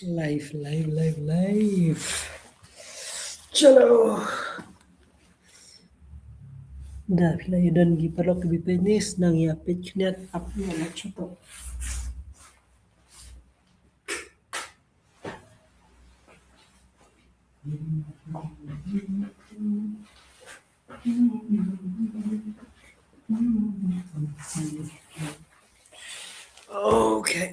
लाइव चलो dah pila dan gi perlu ke penis nang ya page net up ni lah cuto okay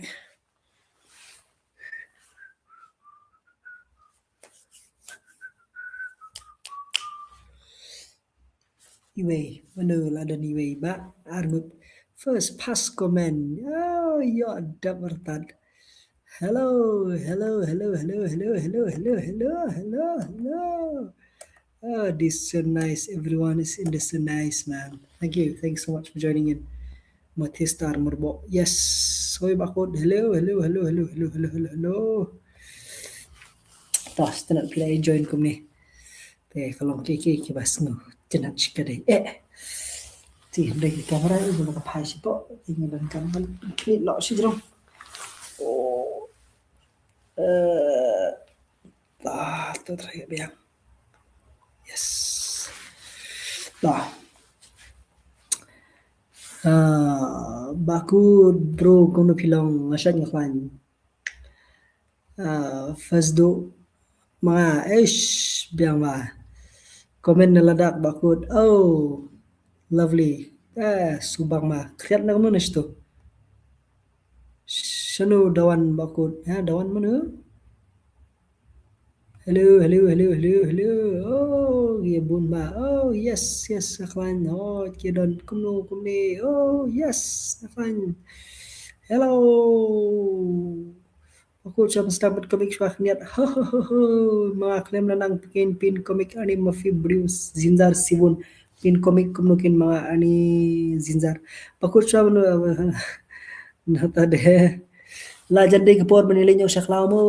Anyway, mana lah ada anyway ba armut first pass comment. Oh, ya ada bertad. Hello. Hello. Oh, this is so nice. Everyone is in this so nice, man. Thank you. Thanks so much for joining in. Matistar Murbo. Yes. Soy bakod. Hello. Tas tenak pila join kum ni. Teh kalau kiki kibas nu. Tenak cikade. Thì đây cái camera itu nak pakai siapa? Tinggal gambar create lock sih jerong. Oh, tu terakhir biang. Yes. Dah. Baku bro kau Shillong ngasat ngaklan. First do mga biang ba. Komen naladak bakut. Oh, lovely. Subang ma. Kreat na mana situ? Shanu dawan bakut. Dawan mana? Hello. Oh, ya bun ma. Oh, yes, aklan. Oh, kidon kumni. Oh, yes, aklan. Hello. Aku cuma selamat komik swak niat. Mga klaim na nang pin komik ani mafi Bruce Zinzar Sibun pin komik kumnukin mga ani Zinzar. Pakut cuma nata de la jande kapor manili nyo saklaw mo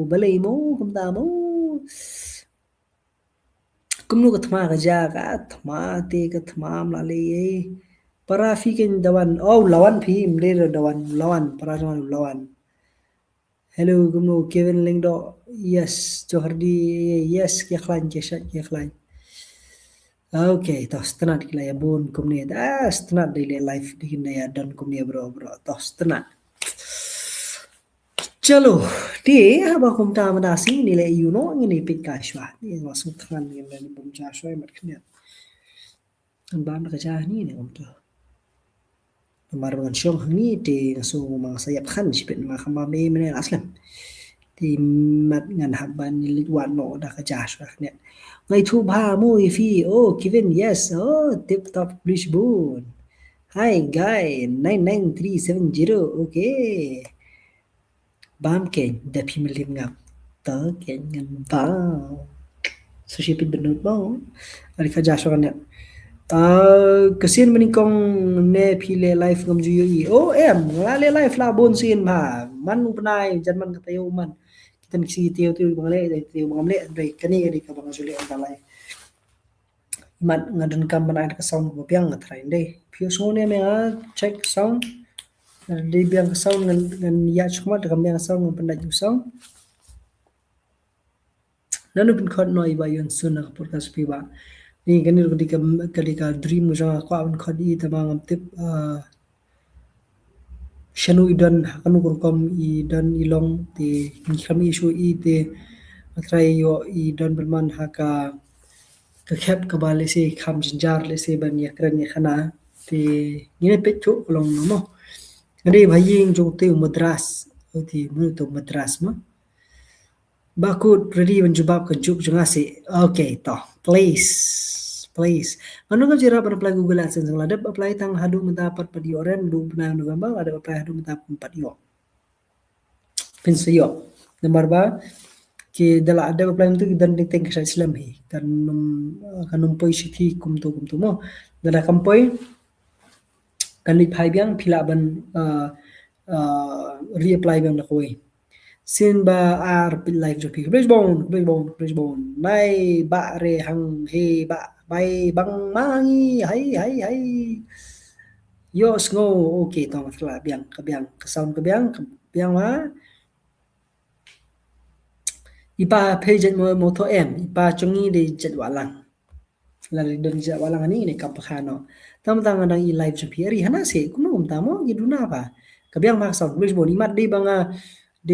balay mo kumta mo kumnu kathma kaja kathma mlali para fikin dawan lawan phi mle dawan para lawan. Hello, kumno Kevin Lingdo. Yes, Johardi. Yes, kiaklan. Okay, tos tenat kila ya bun kumni. Tenat daily life dikin ya don kumni bro. Tos tenat. Chalo, di apa kumta madasi nilai ngini pit kashwa. Ni masuk kan ngini bum jashwa mat knya. Ban kerja ni kumta. Marungan syong ni di ngasu mga sayap kan sipit mga kamame menen aslam di mat ngan haban ni litwan no da ka jash ne ngai thu ba mo ifi Kevin yes tip top bun hi guy 99370 okay bam ken da pimilim ngap ta ken ngan ba so sipit benut mo ari ka jash ne kesian menikong ne pile life ngam juyi ngale life la bon sin ma man upnai janman katayo man kita niksi tiyo bangale dai kani ka bang juli andalai mat ngadun kam banai ka sound ko piang ngatrai dai pio sone me check sound dai biang sound ngan ya chuma ka biang sound ngam pandai sound nanu pin khot noi ba yon sunak podcast piba ni ganir ketika dream jangan kau akan kadi tamang tip shanu idan kanu kurkom idan ilong ti kami isu ite matrai yo idan berman haka kekep kabale se kham jinjar le se ban yakran khana ti ngine pechu kolong no ngade bhaying jong te madras ti mu to madras ma bakut ready menjubab ke juk jengasi okay to please anu ka jira para apply Google AdSense ang ladap apply tang hadu mendapat pada oren 2 November ada apply hadu mendapat 4 yo pinsayo nomor ba ki dala ada apply untuk dan teng sa Islam hi kanum poi sithi kumto mo dala kampoi kanlit phai biang phila ban reapply biang nakoi sin ba pit live jo pi bridgebone nai ba re hang he ba bay bang mangi hai yo sngo okay tong tla biang ka sound ka biang ma ipa page mo to em ipa chongi de jet walang la don jet walang ani ne kap khano tam tang adang i live chapi ari hana se kuno tamo giduna pa kabyang mak sa blis boni mat de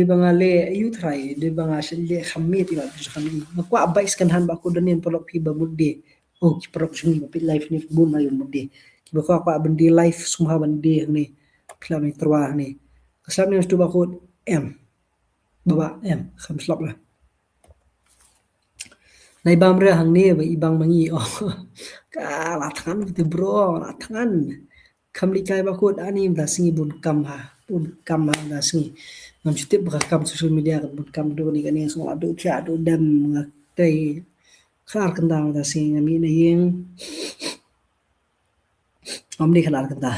banga le yu thrai de banga shille khammi ti ba khami makwa bais kan han ba ko donen polok pi ba mudde oh ki prok chungi ba pi live ni bun ma yum mudde ki ba kwa bandi live sumha bandi ni phla ni trwa ni kasab ni stu ba ko em baba em kham slap la nai bam re hang ni ba ibang mangi oh ka la than ti bro la than kham li kai ba ko ani da singi bun kam ha da singi ngam chitip ba kam social media kan bun kam do ni kan yang so adu kya do dam ngai khar kan da singi ngami na yeng om ni khalar kan da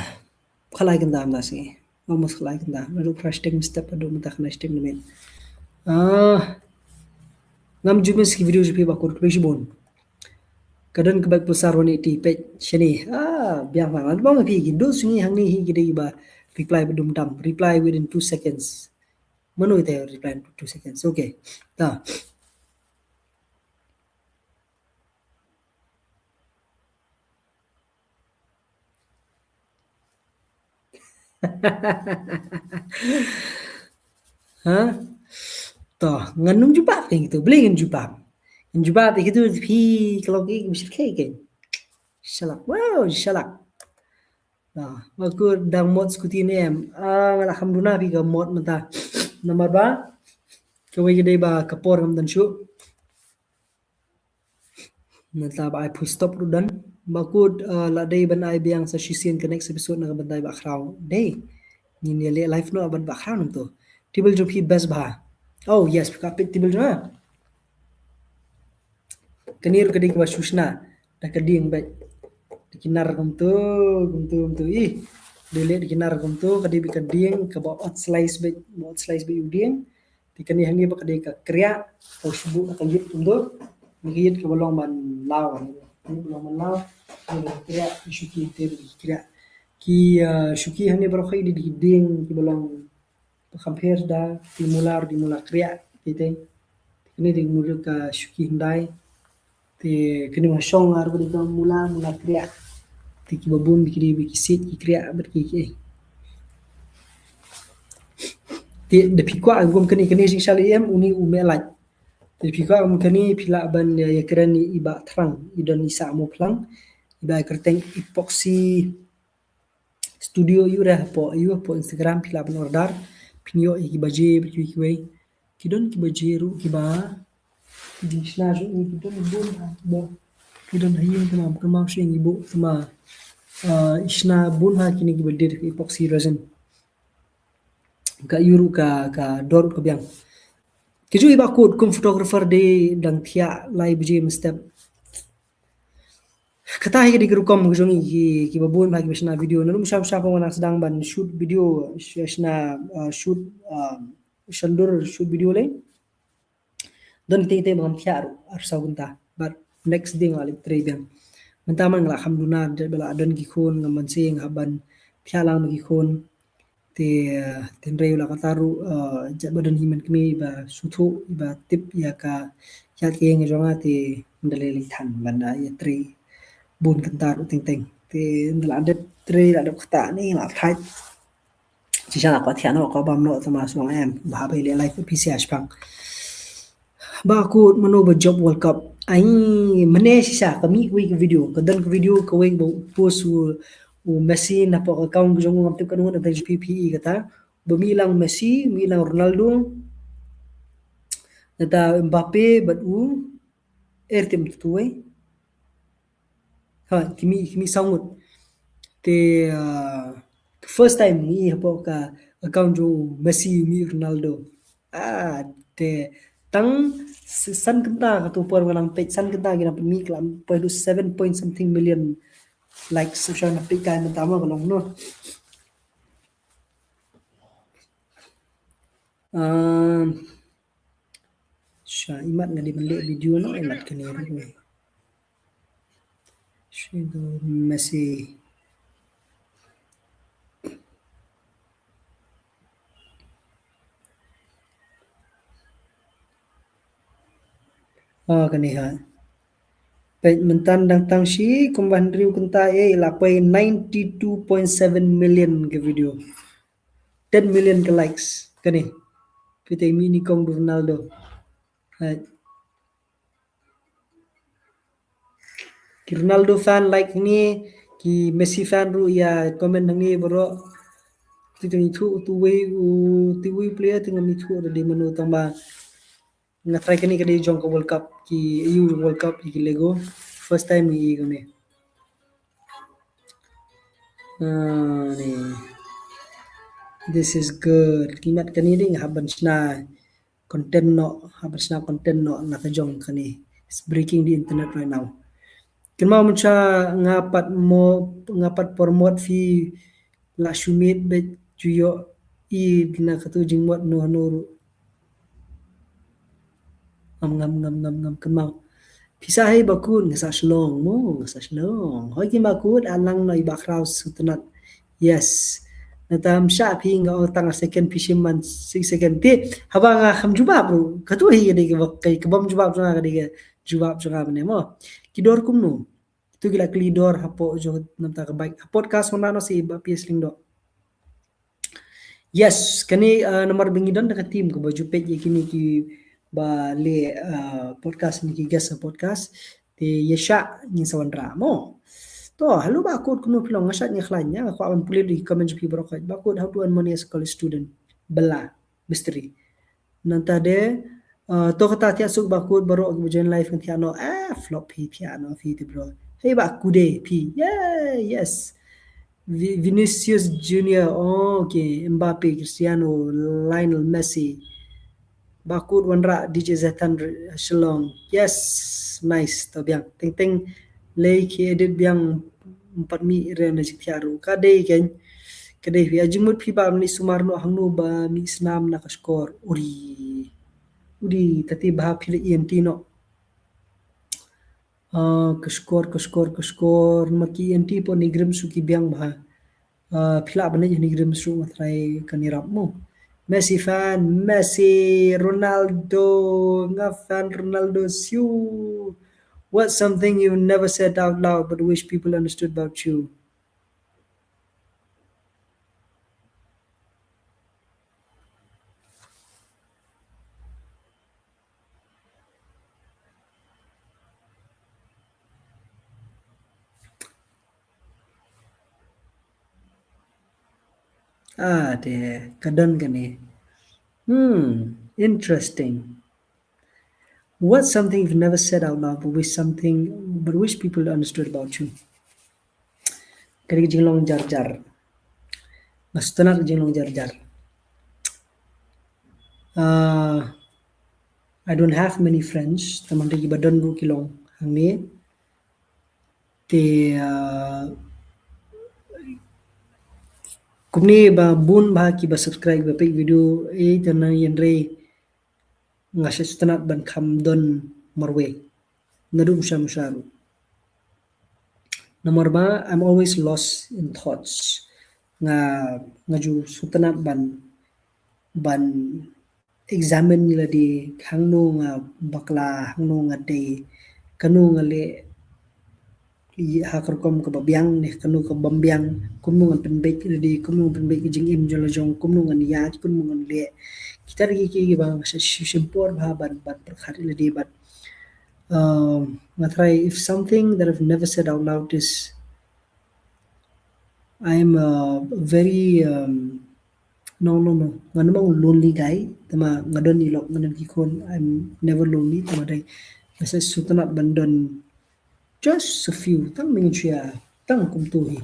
khalai kan da am da singi almost khalai kan da no crash taking step adu mata khana step ni men ah ngam jumes ki video jupi ba ko pe bon kadang kebak besar wani ti page shani biang ma ba ma pi gi do sungi hang ni hi gi dei ba reply bedum dam reply within 2 seconds mano ite reply in 2 seconds okay ta ha to nganung jupa ke gitu beli ngan jupa ti gitu pi kalau ki misal ke shalak wow shalak nah aku dang mod skuti ni em alhamdulillah pi ga mod mata nomor ba kawai gede ba kapor ngam dan shu mata ba ai push stop ru dan bakud la dei ban ai biang sa shisian ke next episode na ban dai ba khrau dei ni ne le life no ban ba khrau nam to tibel jo phi best ba oh yes ka pit tibel jo kanir ke dik ba shushna da ka ding ba dikinar gum tu ih dele dikinar gum tu ka di bi ka ding ka ba ot slice be ot slice be uding dikani hangi ba ka di ka kriya o shubu ka yit tum do ngiyit ka balong man law ni balong man law ni kriya shuki te kriya ki shuki hangi ba khai di ding ki balong compare da di mular kriya kite ini di mulut ka shuki hindai te kini ma shong ar ba di ka mula kriya tiki babun bikiri bikisit ikria berkiki ti de pikwa agum kani sing shali em uni umelaj de pikwa agum kani pila ban ya kerani iba terang idan isa mo plang iba kerteng epoxy studio yu po Instagram pila ban order pinyo iki baje ki wei kidon ki baje ru ki ba di shna ju kidon bun ba kidon hayin tamam kama shing ibu sama ishna bun ha kini ki badir epoxy resin ka yuru ka dor ka biang kiju iba kod kum photographer de dang thia live jim step kata hi di grukom gjongi ki babun bagi bisna video nalum sham sham ngana sedang ban shoot video shna shoot shandur shoot video le don te mam thia ar sagunta but next day ngalik tre biang mentaman ngala alhamdulillah de bela don gi khon ngaman sing haban thia lang gi khon te tenre la kataru badan himan kami ba suthu ba tip ya ka ya ke ngi jonga te ndale li than banda ya tre bun kantar ting ting te ndala de tre la de khata ni la thai chỉ ra là có thiện nó có bầm nọ mà xuống em bà bây lại life PCH pang ba ko mano ba job world cup anh mane sisa kami week video kadan video ka week bo post u Messi na po account jong ngam tip kanun da PPE kata bumi Messi mi lang Ronaldo nata Mbappe but u ertim tuwe ha kimi sangut te first time ni po ka account jo Messi mi Ronaldo te tang san kenta ka tu por nang page san kenta gina mi klam po 7 point something million likes social na page kan tama ko long no um sha imat ngali balik video no imat kaniru shido Messi kani ha. Pej mentan dang tang shi kumban riu kenta lapai 92.7 million ke video. 10 million ke likes kani. Kita mini kong Ronaldo. Ha, ki Ronaldo fan like ni ki Messi fan ru ya comment nangi bro ti tu tu we player tu ngami tu ada di menu tambah nga try kani kadi jong ko World Cup ki EU World Cup ki Lego first time ni kani. Ni this is good. Kimat kani ding haban sna content no haban sna content no na ka jong kani. It's breaking the internet right now. Kenapa macam ngapat promote fi la shumit bet juyo I na katu jingwat no no ngam ngam ngam ngam ngam kenapa Pisah hai bakun ngasa Shillong mo ngasa Shillong hoi ki bakun alang no ibakraw sutunat yes natam sha pi nga tang second pishiman 6 second ti haba nga kham jubab ru katu hi de ke bakai ke bom jubab nga ka de jubab nga bne mo kidor kum no tu gila klidor hapo jo nam ta ka baik podcast hona no si ba pisling do yes kani nomor bingidon dekat tim ko baju page ye kini ki ba le podcast ni ki guest podcast te yesha ni sawandra mo to halu ba ko kuno pilong ngasat ni khlanya ko am puli di comment pi bro ba ko how to earn money as a college student bala mystery nanta de to kata tia suk ba ko baro join live kan tia no flop pi piano fi ti bro hey ba ku de pi yeah yes Vinicius Junior, oh, okay, Mbappe, Cristiano, Lionel Messi, Bakud Wanra, DJ Zatan Shillong. Yes, nice. To biang ting ting lay ki edit biang 4 mi rena jiktiaru. Kadai vi ajimut pi ba ni sumarno hangno ba mi snam na ka score. Uri tati bah pili EMT no. Ke score maki EMT po ni grim suki biang bah. Pila bana ni grim su matrai kanirap mo. Messi fan, Messi, Ronaldo, nga fan Ronaldo siu. What's something you never said out loud but wish people understood about you? De kadon kani. Interesting. What's something you've never said out loud but wish people understood about you? Kari jinglong jar jar. Mastunar jinglong jar jar. Uh, I don't have many friends. Teman di badan ru kilong hang ni. Te kumni ba bun ba ki ba subscribe ba page video tana yenre ngasya stanat ban kham don marwe nadum sham sharu nomor ba I'm always lost in thoughts nga ngaju sutanat ban examine nila di hangno nga bakla hangno nga de kanu nga le hakarkom ka babyang ni kanu ka bambyang kumu ngan penbek di kumu penbek jing im jolo jong kumu ngan ya kumu ngan le kita lagi ki bang sa simpor ba ban perkhari le di bat matrai if something that I've never said out loud is I'm a very no ngan mo lonely guy tama ngadon ilok ngan ki kon I'm never lonely tama dai sa sutanat bandon just a few tang mingchia tang kumtuhi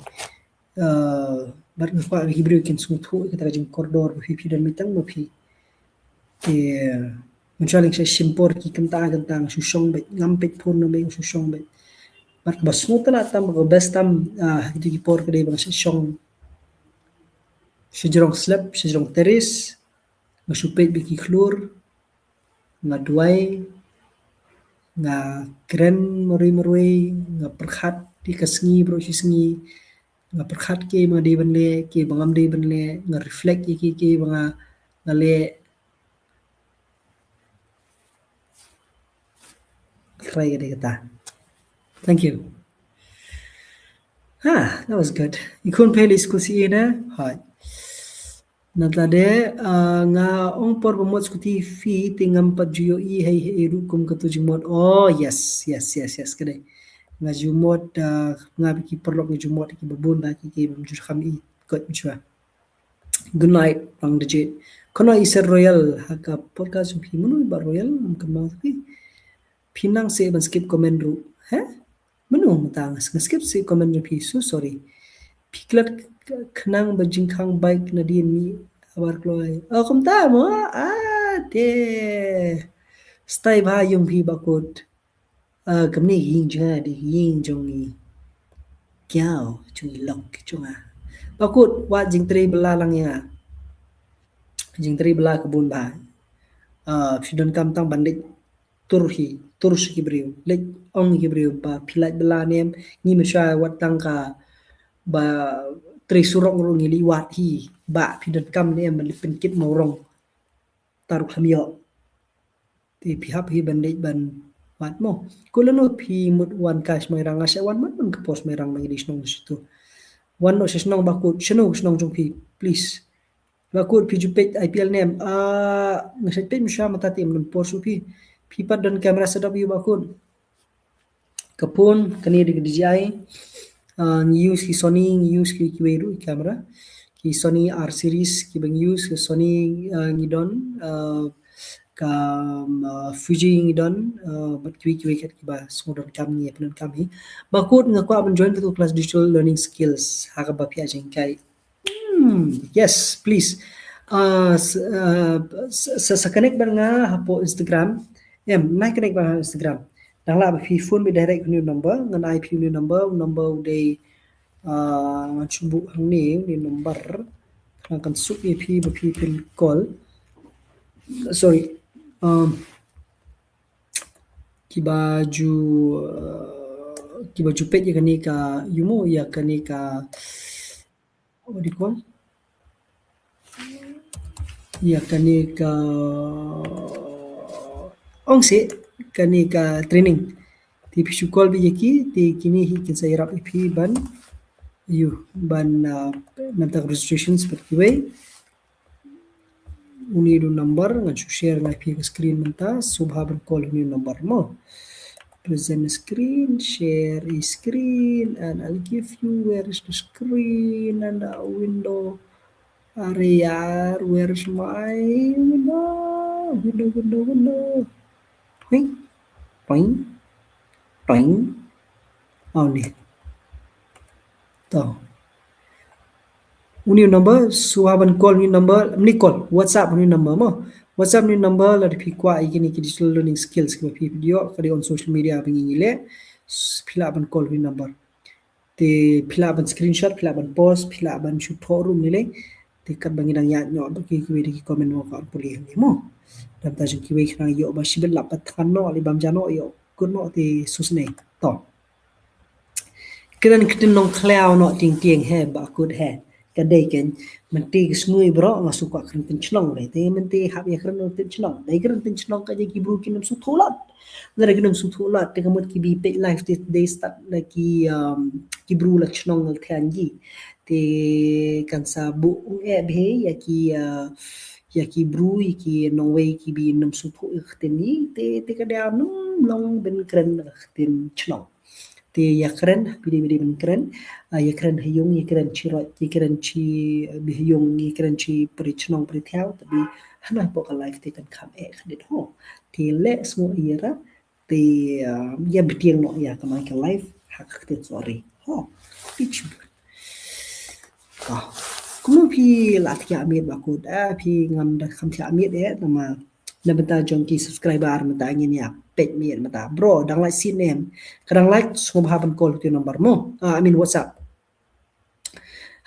bar ngfa hibrio kin sungthu kita jing koridor pipi dan mitang mapi ke mencaling sa simpor ki kentang susong bet ngampet pun na may susong bet bar bas mutan atam ko best tam itu ki por kede bang susong sejrong slap sejrong teris masupet biki klur ngaduai nga keren morui nga perkhat di kasngi bro sisngi nga perkhat ke mga di banle ke bangam di banle nga reflect iki ke mga ngale Try kata. Thank you. That was good. Ikon peli school si ina. Hai. Natade nga ong por pamot skuti fi tingam pat juyo I hei ru kum katu jumot. Oh yes kade. Nga jumot nga biki perlok nga jumot ki babun ba ki bamjur kham I kot mchwa. Good night Bang Dejit. Kono iser royal haka podcast pi munu ba royal kemang tapi pinang se ban skip comment ru. Menu matang skip se comment ru pi so sorry. Piklat kenang bajingkang baik na dia mi abar kloy. Oh kum ta mo de stay ba yung pi bakut. Kamni yin ja di yin jong ni. Kiao chung lok chung Bakut wa jing tri bela lang ya. Jing tri bela kebun ba. Fidon kam tang bandit turus kibriu lek ong kibriu ba pilat bela nem ni mesha wat tang ka ba tri surong rong ngili wat hi ba pidon kam nem man pen kit morong taruh hamio ti pihap hi bandit ban wat mo kulano pi mut wan kash mai rang asya wan man ka pos mai rang mai di snong situ wan no snong bakut snong jong pi please bakut pi jupet IPL nem ngasat pe misha mata tim non porsu pi pat don kamera sedap yu bakut kapun kani di DJI use ki Sony use ki kiweru camera ki Sony R series ki bang use ki Sony ngidon ka Fuji ngidon but kiwi kat ki ba smodon kam ni penon kam hi bakut ngakwa ban join to class digital learning skills haka ba pi ajeng kai yes please sa connect ban nga hapo Instagram nai connect ban Instagram dang la pi phone bi direct new number ngan IP new number day ngan chubu hang ni number kan su pi pin call sorry ki baju pet ya kani ka yumo ya kani ka what do you call ya kani ka ongse kani ka training ti pishu call bi yaki ti kini hi kin sa irap ipi ban you ban namtak registrations per kiwe uni do number ngan share ngai pi screen menta subha ban call uni number mo present screen share screen and I'll give you where is the screen and the window area where is my window Ping, ping, ping. Oh ni. Tahu. Uni number suaban call ni number ni call WhatsApp ni number mo. WhatsApp ni number la di kwa ikini ki digital learning skills ki video kadi on social media bingile pila ban call ni number. Te pila ban screenshot pila ban post pila ban shoot forum ni le te kat bangi dang ya nyo ki ki comment mo ka puli ni mo. Dan ta jeng kiwe kna yo ba sibel la patkan no ali bam jano yo kun no ti susne to kren kitin nong klao no ting ting he ba kut he kadai ken menti smui bro nga suka kren tin chnong le te menti hab ya kren tin chnong dai kren tin chnong ka je ki bru kinam su tholat nare kinam su tholat te kamot ki bi pe life te day start la ki bru la chnong al than ji te kan sa bu e bhe ya ki bru ki nongway ki bi nam su tho ikhteni te ka da num long ben kren khtin chnong te ya kren bidi ben kren ya kren hyung ya kren chi ro ya kren chi bi hyung ya kren chi pri chnong pri thau tabi hana po ka life te kan kham e khadit ho te le smo ira te ya bitiang no ya ka mai ka life hak khtit sorry ho pitch kuma pi la thia mit ba ko da pi ngam da kham thia mit nama na benta jong ki subscriber mata ngin ya pet mi mata bro dang like sin nem kadang like sum happen call to number mo I mean WhatsApp.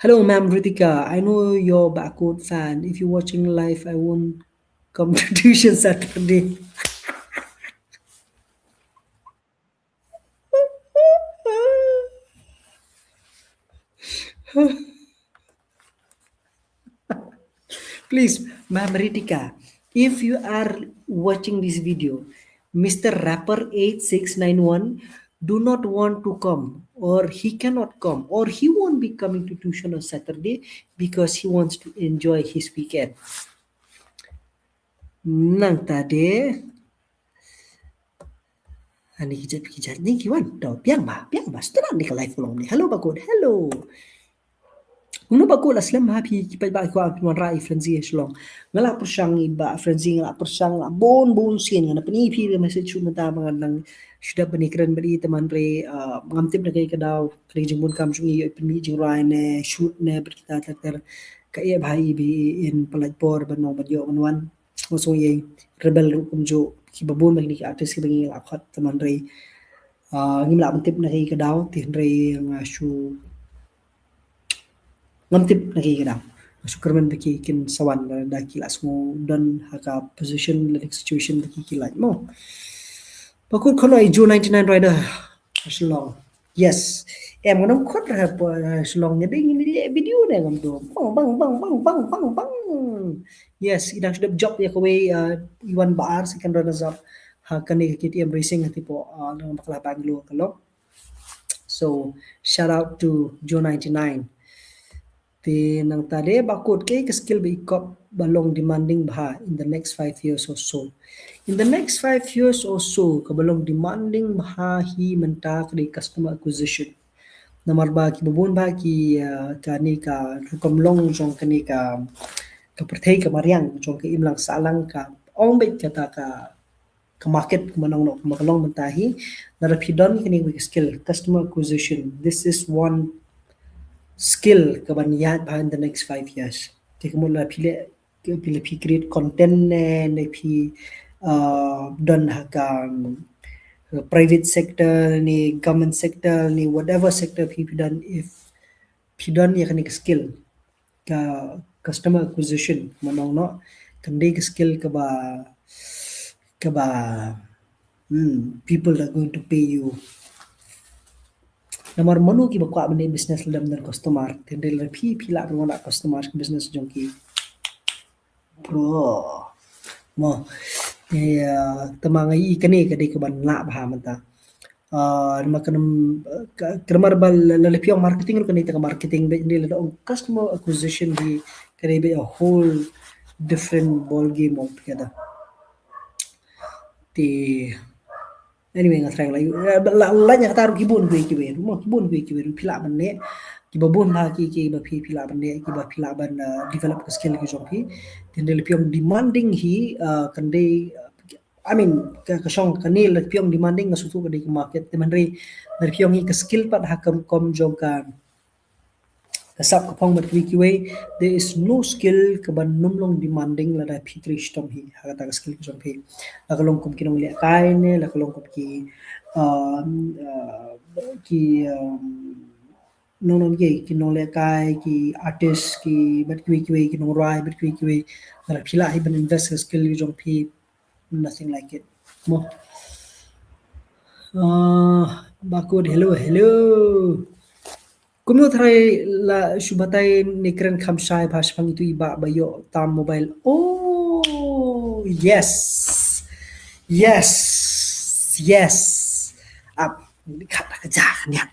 Hello ma'am Ritika, I know you're backward fan. If you're watching live I won't come to tuition Saturday. Please, Ma'am Ritika, if you are watching this video, Mr. Rapper 8691 do not want to come, or he cannot come, or he won't be coming to tuition on Saturday because he wants to enjoy his weekend. Nang tadi ani kijat ni kiwan do piang ba setelah ni ke live ulang ni. Hello bakut, hello. Uno bakut aslam ha pi kipai ba ko pi wan rai frenzy Shillong. Ngala persang iba frenzy ngala persang la bon sin ngana pani pi message chu mata mangan sudah benikran beri teman re ngamtip na kay kadaw kay jingmun kam chu i pini jing rai ne shoot ne berkita ter ka ye bhai bi in palaj por banong badyo manwan so ye rebel kum jo ki babon magni artist ki bangi la khat teman re ngimla mantip na kay kadaw tin re nga shu ngamtip na kay kadaw sukarman baki kin sawan da kila smo dan haka position like situation baki kila mo bakul kono ai jo 99 rider Shillong. Yes. Em có nóng khuất là Shillong nhận định những video này làm đồ bang. Yes, idang sudah job ya kowe Iwan Baar second runner up ha kani KTM racing hati po nang bakla Bangalore kalau. So shout out to Joe 99. Ti nang tade bakut ke skill be ikop balong demanding bah in the next 5 years or so. In the next 5 years or so, kabalong demanding bah hi mentak di customer acquisition. Namar ba ki bubun ba ki kani ka rukom long jong kani ka perthai ka mariang jong ka imlang salang ka ong bet kata ka market kumanong no makalong mentahi narapidon kini with skill customer acquisition. This is one skill kabaniyat behind the next 5 years. Jadi kamu lah pilih create content ne pi don hakam private sector ni government sector ni whatever sector pi dan if pi don ya kan skill ka customer acquisition manong no kandi ka skill ka ba people are going to pay you Namar manu ki bakwa bane business lam dan customer tende la pi la ngona customer business jongki bro mo tamangai ikane kade ke ban la bha manta makanam kramar bal la piong marketing kan ita marketing be ni la customer acquisition di kare be a whole different ball game altogether ti anyway ngasrang la nya taru kibun gue mo kibun gue pila banne ki babon ma ki ba pila banne ki ba pila ban develop ke skill ki jompi tende le piong demanding hi kande I mean ka song kanil le piong demanding ngasutu ke di market teman re le piong hi ke skill pat hakam kom jong kan kasap kapong mat kiwe there is no skill kaban numlong demanding la da pitri stom hi hagata ka skill jom hi la kalong kum kinong le kai ne la kalong kum ki um, uh, ki nong ye ki nong le kai ki artist ki bat kiwe ki nong rai bat kiwe la phila hi ban invest ka skill jom hi nothing like it mo bakod hello Kumu try la subatay ni kren kamshay pas pang itu iba bayo tam mobile. Oh yes. Yes. Up. Kata kejahan ya.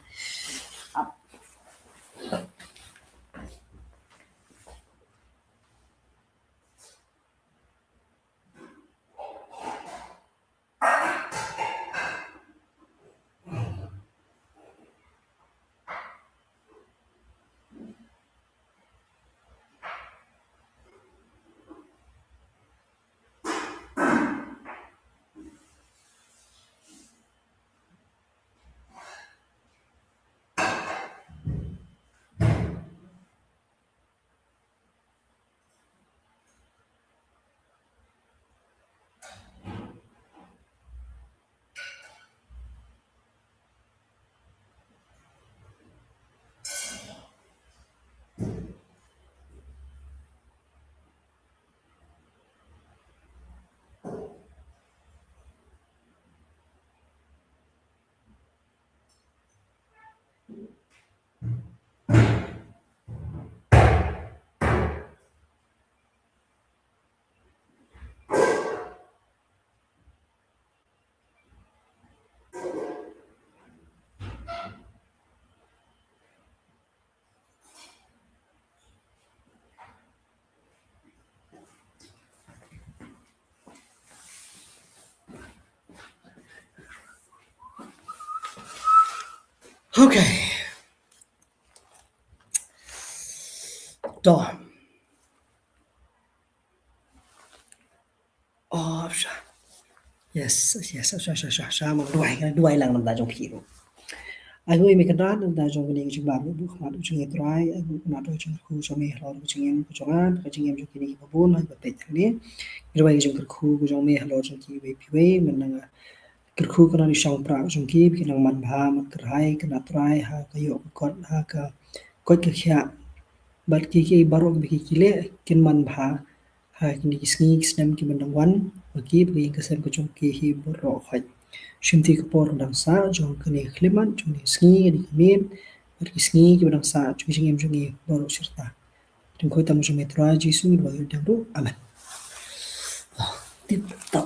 Okay, da. Oh, yes, yes, sa mo duai lang nam da jong phi ro. Ai hoi me kan ran nam da jong ni jing ba bu kha du jing trai ai bu na do jing khu so me hlo du jing em ku jong an ka jing em jong ni ba bun ai ba pe thang ni. Duai jong khu ku jong me hlo jong ki we pi we men na ker khu kana ni shang pra jong ki ki nang man bha man kar hai kana trai ha ka yo ko ha ka ko ke kya bat ki barok bi ki le kin man bha ha kini ki sngi snem ki man dang wan ba ki bi ka sem ko jong ki hi bro khai shimti ka por dang sa jong kani khliman jong ni sngi ni min bat ki sngi ki dang sa jong jing em jong ni bro shirta jong khoi tam jong me tra ji su ba dang ro amen tiếp tục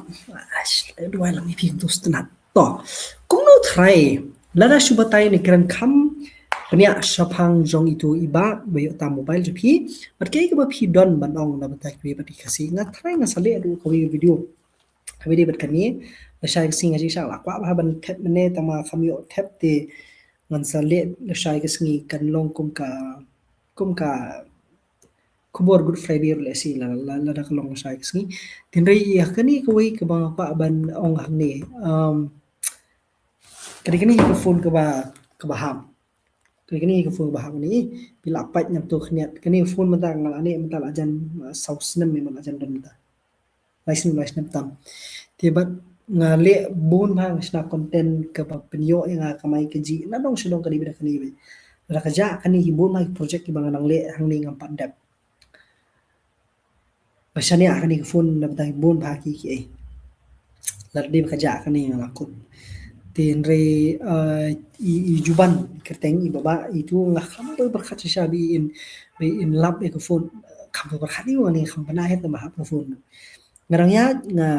đuôi là mấy phim tôi tin to cũng nó thay là đã chụp tay này kran khăm nia shapang jong itu iba bayo ta mobile je phi but ke ba phi don ban ong na batak we bat khasi na thrai na sale du ko video bat kani la shai singa ji sha la kwa ba ban thep ne ta ma kham yo thep te ngan sale la shai ke singi kan long kum ka kubor good friday le si la da long shai ke singi tin rai ya kani ko wi ka ba pa ban ong hang ni kani ke phone ka ba ham kini ke phone bahang ni bila pat nyam tu khniat kini phone mata ngal ani mata ajan saus nem memang ajan dan mata lais nem tam tiba ngale bun bang sna content ke pa penyo yang kamai ke ji na dong sedong kali bida kani be la kerja kani hibun mai project ki bang nang le hang ni ngam pandap pasani kani ke phone na bata hibun ba ki la di kerja kani ngakut tin re i juban kerteng i baba itu nga kham berkat shabi in lab e ko phone kham berkat ni wani kham bana het ma ha phone ngarang ya nga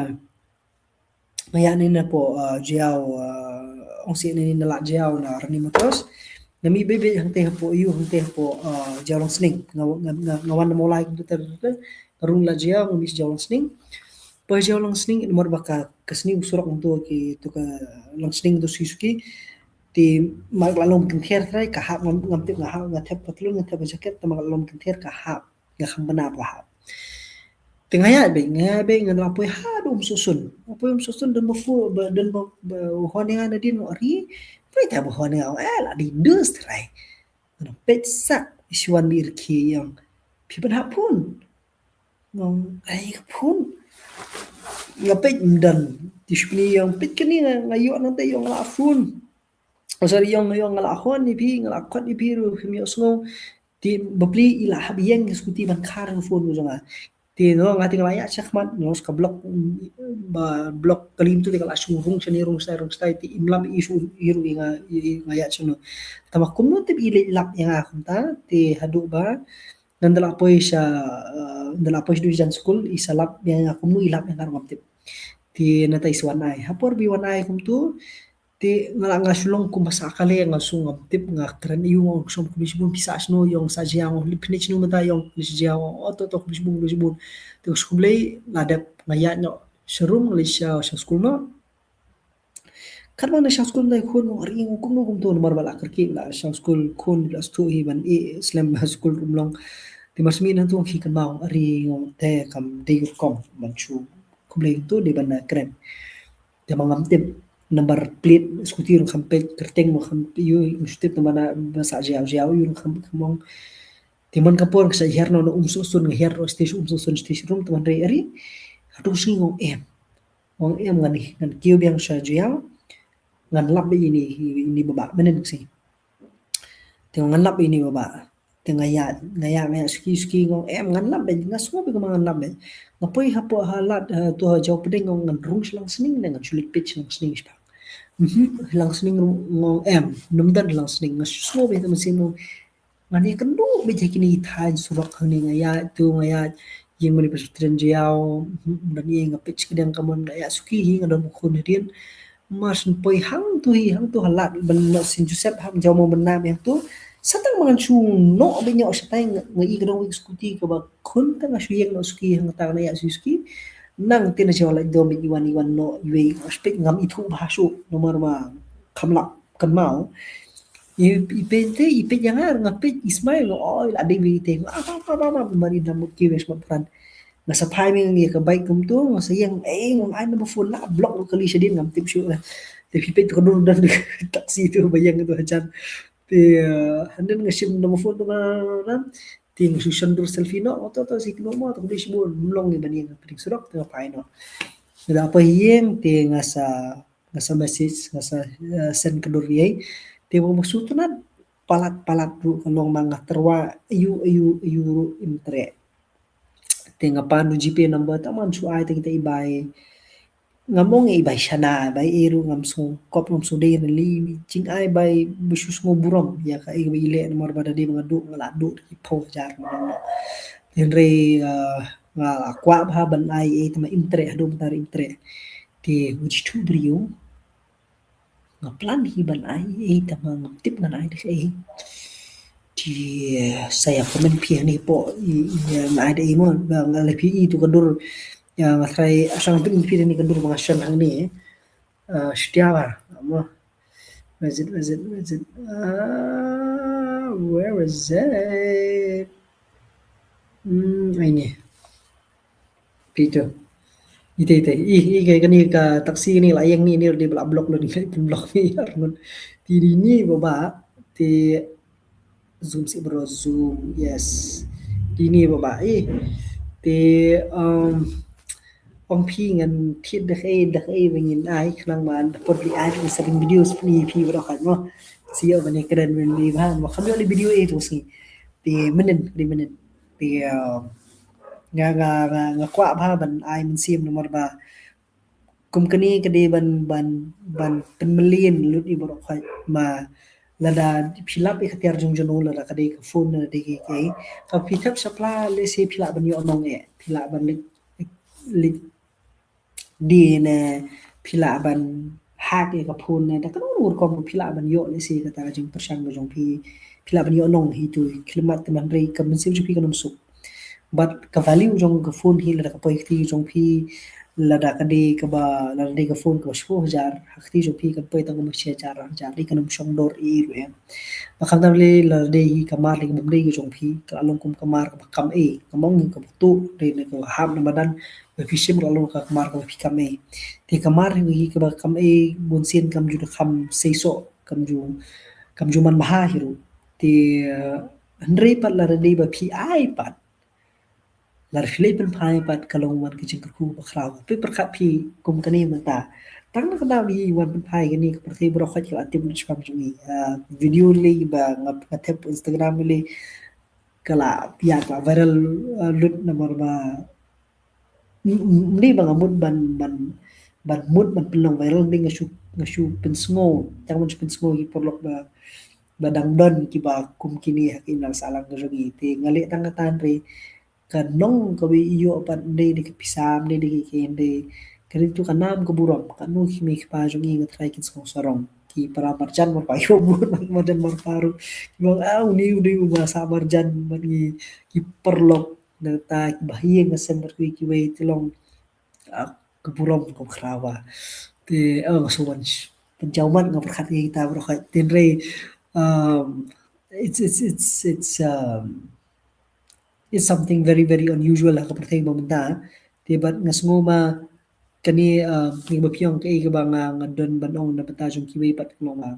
ya ni na po jiao ong si ni na la jiao na rani motos nami bebe hang te po yu hang te po jiao long sning ngawan mo like tu ter karung la jiao ngi jiao long sning Pajau lang sning nomor baka kasni usurak untuk ki tu ka lang sning tu suki ti mag lalom kenther trai ka hap ngam tip ngah ngah tep patlun ngah tep jaket ta mag lalom kenther ka hap ngah kham bana pa hap tengah ya be ngan lapoi ha susun lapoi susun dan befu dan hone ngana din ri pai ta bo hone ngau la di dus trai no pet sak iswan bir ki yang pi ban hapun ngong ai pun ngapit dan disiplin yang pit kini ngayo nanti yang ngafun sorry yang ngalahon ni pi ngalakot ni pi ru mi osngo ti bapli ila habiyeng skuti ban khar phone ko jonga ti no ngati ngalaya chakman no ska blok kalim tu kala sung chani rung stai ti imlam isu iru ngaya chano tama kumno ti ile lap yang akunta ti hadu ba dan dala poi du jan school isalap yang aku mu ilap yang karwam tip ti natai swanai hapor bi wanai kum tu ti nga sulong kum basa kale nga sungam tip nga kran yung som kubisbun pisas no yung sa jiang lipnich no mata yung lis jiang oto to kubisbun ti skumlei ladap ngaya nyo serum lisha sa school no kan mana sa school dai khun ri kum no kum to nomor bala karki la sa school khun la stu hi ban e islam school rumlong ti masmi nan tu khi kan mau ri ngom te kam de kom man chu kumlei tu di ban kren te mangam tip number plate skuti rung khampe kerteng mo kham yu mustip na mana basa jiao yu kham khamong ti man kapor sa herno no sun her station sun station room teman re ari hatu singo em ngani ngan kiu biang sa jiao ngan lap ini baba menen si te ngan lap ini baba te ngaya ski ngong em ngan lap be ngasmo be ngan lap be ngapoi hapo halat tu jau pedeng ngong ngan rung silang sning dengan sulit pitch lang sning spa lang sning ngong em numdan lang sning ngasmo be mesin mo ngani kendo be jekini thain surak khani ngaya tu ngaya yang mani pasutren jiao dan ye ngapitch kedang kamon ngaya suki hi ngadon khun rian mas poi hang tu halat ben sin Joseph ham jau mo benam yang tu satang mangan chung no be nyo satay ngai gadong wig skuti ka ba khun ta nga suyeng no ski hang ta na ya ski nang tin siya like do mi iwan no yue aspek ngam itu bahasu nomor ma khamla kan mau ipit yang ngapit Ismail oh ada bite apa mari namut kiwes maperan nga sa pai mi ngi ka baik kum tu nga sa yang ngam ai na phone na block lo kali sedin ngam tip syu lah te pipit ko dur dan taksi tu bayang tu hajan te handen nga sim na phone tu na ting susan dur selfie no to si no mo to dis bun mlong ni bani nga pring surok te pai no da apa hiyeng te nga sa message nga sa send ke dur yai te mo maksud tu na palat-palat ru kalong mga terwa ayu intre te nga panu GP number taman su ai te kita ibai ngamong ibai shana bai eru ngam su kop ngam su de na li ching ai bai busus ngo burom ya ka i bai le nomor bada de ngadu ngala du ki pho jar no ten re nga kwa ba ban ai e tama intre adu tar intre te uji tu brio nga plan hi ban ai e tama ngam tip ngan ai de e thì saya komen pia ni po na ada imon bang lepi itu kadur yang saya asang pin pia ni kadur mga syan hang ni setiawa amo was it where is it ini Peter ite kayak ni ka taksi ni layang ni di belak blok lo ni blok ni arun ti ni baba ti zoom si bro zoom yes ini babae te ông phi ngân thiết được ai bên ai khả năng mà pod li ai thì sẽ video phi vào đó kan mo siyo ba ni kadan men li ba mo kami oli video e to si ti menen ti nga kwa ba ban ai men sim nomor ba company ka de ban pen million lut i bro khai ma lada philap e khatiar jong jono lada ka de ka phone na de ke ka phithap sapla le se phila ban yo nong e phila ban lik di na phila ban hak e ka phone na da kan ur kom phila ban yo le se ka ta jing persang jong phi phila ban yo nong hi tu klimat man re ka men sim phi kanam su but ka value jong ka phone hi lada ka poi ti jong phi lada ka de ka ba lada de ka phone ka 10,000 hakti jong phi kan poi tang ma 6,000 di kanam shong dor e ru e makam tam le lada de hi kamar le bum de jong phi ka along kum kamar ka kam e kamong ka tu de ne ka ham na badan efisiem lalu ka kamar ka pikam e te kamar hi ka ba kam e bunsin kam ju kam seiso kam ju man maha hiru te andre pat la de ba pi ai pat la filai pen pai pat kalong man ki jing ku ba kraw pe perkat pi kum kani mata tang na kana di wan pen pai gani ka perti bro khat ka atim ni spam jumi video le ba ngap ka Instagram le kala pia ka viral lut nomor ba ni bang amut ban mut ban pelong viral ni ngashu pensngo tang man pensngo ki porlok ba dang don ki ba kum kini hakin lang salang ngi te ngale tang tan re kanong kawi iyo pat de ki pisam de ki kende kali tu kanam ko buram kanu ki mi pa jong ngi try kin sarong ki para marjan mo pa yo bur marjan mar paru mo ni ba sa marjan man ki perlok na ta bahiyeng na sember ki we tilong keburom ko krawa te suwan penjauman nga perkat kita bro kha tenre um it's something very unusual ha kapag tayo mamanda te bat nga sngoma kani ni ba piyong kay ka ba nga don banong na patajong kiway pat no nga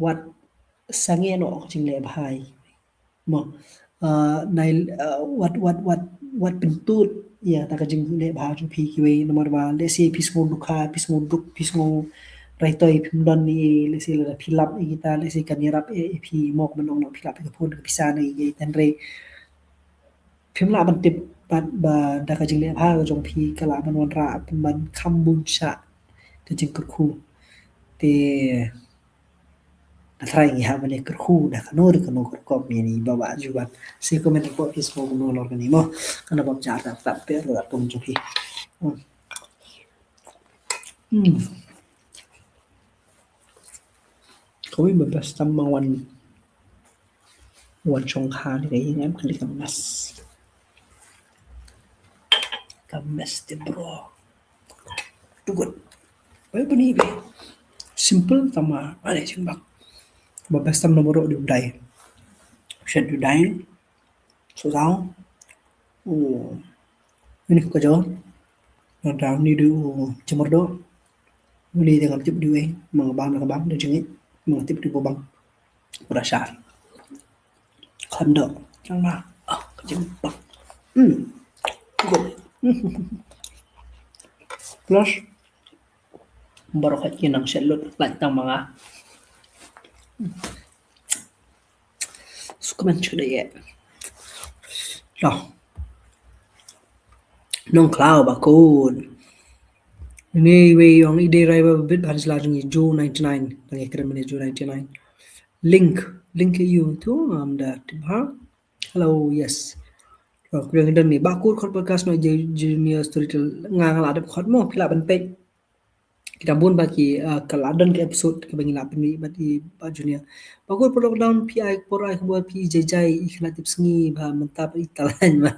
what sangeno ko jing le bahay mo nail what pentut ya ta ka jing le bahay jong pi kiway nomor ba le si pismo dukha pismo raitoy pimdon ni le si la pilap kita le si kanirap pi mok manong no pilap ka pun ka pisana i tenre pimla ban tip pat ba da ka jing le ha jong pi kala ban wan ra ban kambun sha ka jing ku te na try ngi ha mane ku da ka no ko ni baba juban si comment ko Facebook no lor ni mo kana bab ja ta pe da tum jong pi Kami bebas sama wan chong kha ni cái em kali kamas de bro tugut oi bani be simple tama ada chừng bạc và best tâm nó bộ điều đầy chuyện điều đầy số giáo ồ ini ko jo na daw ni du chamor do ni de ngam tip diwe mga bam na bam de jingi mga tip di bobang berasal khando chẳng mà cái chừng bạc good plus baru kaya ng salot lahat ng mga sukuman siya daya no nung cloud bakod ini way yung ide ray ba bit halis lajeng June 99 lang ikram ni June 99 link you to da ha hello yes Kurang dan ni bakod khot podcast no junior storytel ngang la de khot mo pila ban pe kita bun bagi kaladan ke episode ke bagi lapin ni bagi junior bakod pro lockdown pi ai por ai buat pi jajai ikhla tip sengi ba mentap italan ma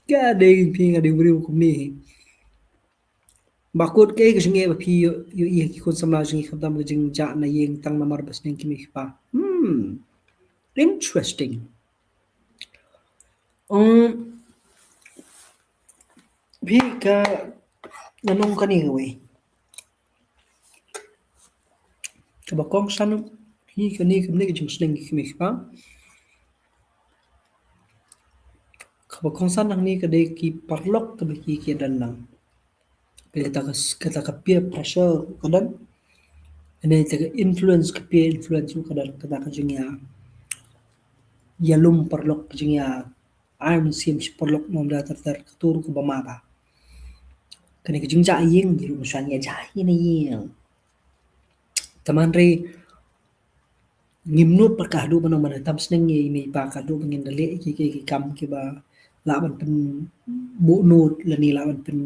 ka de pi nga de buri ko ni bakod ke ke sengi ba pi yo i ki kon samla jing khabdam jing ja na yeng tang namar bas ning ki mi pa interesting pi ka nanong kani we kabakong san hi kani kamne jing sling ki mi pa kabakong san nang ni ka de ki parlok ka ki dan lang kata ka peer pressure kadan ane ta influence ka peer influence kadan kata ka jing ya lum parlok jing ya I'm sim parlok mom da tar tur ko bama ba kani ka jing ja yeng di rum san ya ja ni yeng taman re ngimnut perkahdu manong mana tam seneng ye mi pa kadu bangin dale ki kam ki ba laban pen bu nut lani laban pen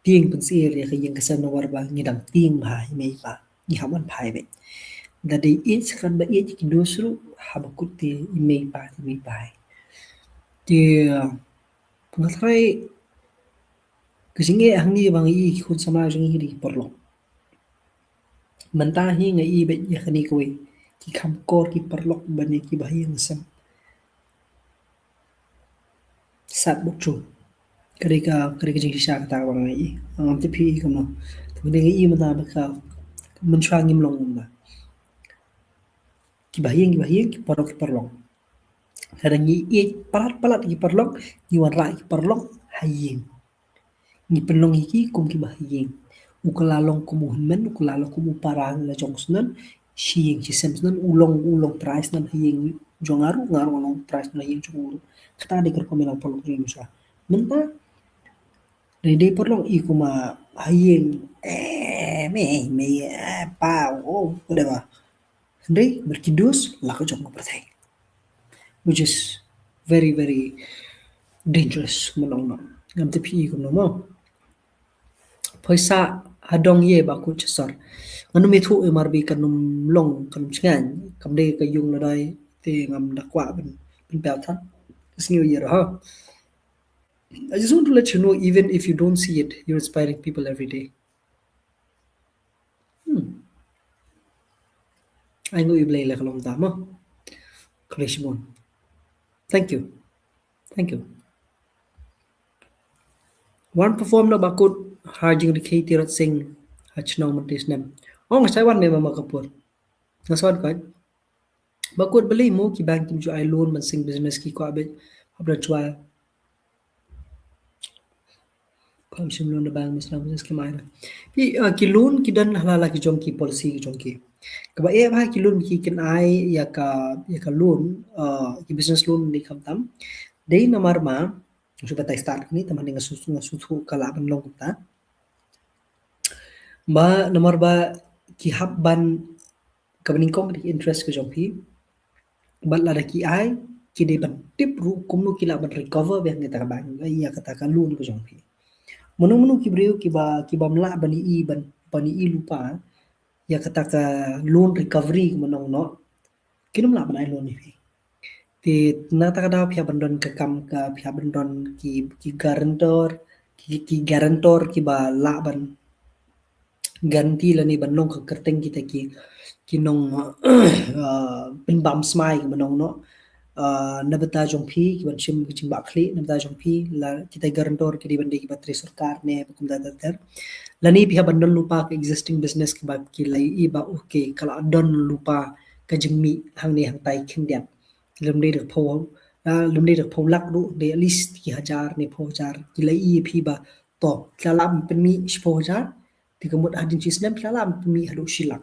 tieng pen sir ya yang kesan war ba ngidam tieng ba mi pa ni haman pai be dadi it kan ba it ki dosru habakut ti mi pa mi pai ti pengatrai kesinge ahni bang i kun sama jing hi di perlo mentah hi ngai be ya khani koi ki kham kor ki perlok bani ki bahayang sam sat bok chu kari ka jing sha ka ta bang ngai am te phi kam no te ngai ma ta ba ka man chwa ngim long ba ki bahayang ki perlok kadang i palat ki perlok ni wan ra ki perlok haying ni penlong iki kum ki bahayang ukalalong kumuhman ukalalong kumuparang la jong sunan shiying si semsnan ulong price nan hiying jongaru ngaru long price na hiying chunguru kata de ker komelang polok rin sa menta de polok i kuma hiying me pa udah ba ndai berkidus la ko jong pertai which is very very dangerous manong no ngam te pi kum no mo Paisa hadong ye ba ku chasar nganu me thu marbi kanum long kanum chngan kamde ka yung na dai te ngam dakwa bin pel than this new year ha I just want to let you know even if you don't see it you're inspiring people every day I know you play like a long time ha Krishmon thank you one perform na bakut hajing dikhi tirat sing hachnong matis nam ngasai wan me mama kapur ngaswan ka bakut beli mo ki bank tim ju ai loan man sing business ki ko abet abra chwa kam sim loan bank misna business ki mai ki loan ki dan halala ki jong ki policy ki jong ki kaba e ba ki loan ki ken ai ya ka loan ki business loan ni kam tam dei namar ma coba tak start ni teman dengan susu kala ban long ta ba namar ba ki hab ban kabaning kong di interest ke jong pi ban la ki ai ki de ban tip ru kumnu ki la ban recover be ngata ka ban ya kata ka loan ke jong pi munu ki breu ki ba mla bani i lupa ya kata ka loan recovery manong no kinum la ban ai loan ni ti nata ka daw pia bandon ka kam ka pia bandon ki guarantor ki garantor ki ba la ban ganti la ni ban nong ka kerteng kita ki nong pin bam smai ki banong no nabata jong phi ki ban chim ki chim ba khli nabata jong phi la kita garantor ki di bandi ki batri sarkar ne kum da ter lani pihak bandon lupa ke existing business ke bab ki lai i ba okay kalau don lupa ka jingmi hang ni hang tai khin diam lum ni được pho lum ni được pho lak du de at least 3,000 ni pho jar ki lai i phi ba to kalam pen mi pho jar ti kamut adin chi snap kalam pen mi hadu shilak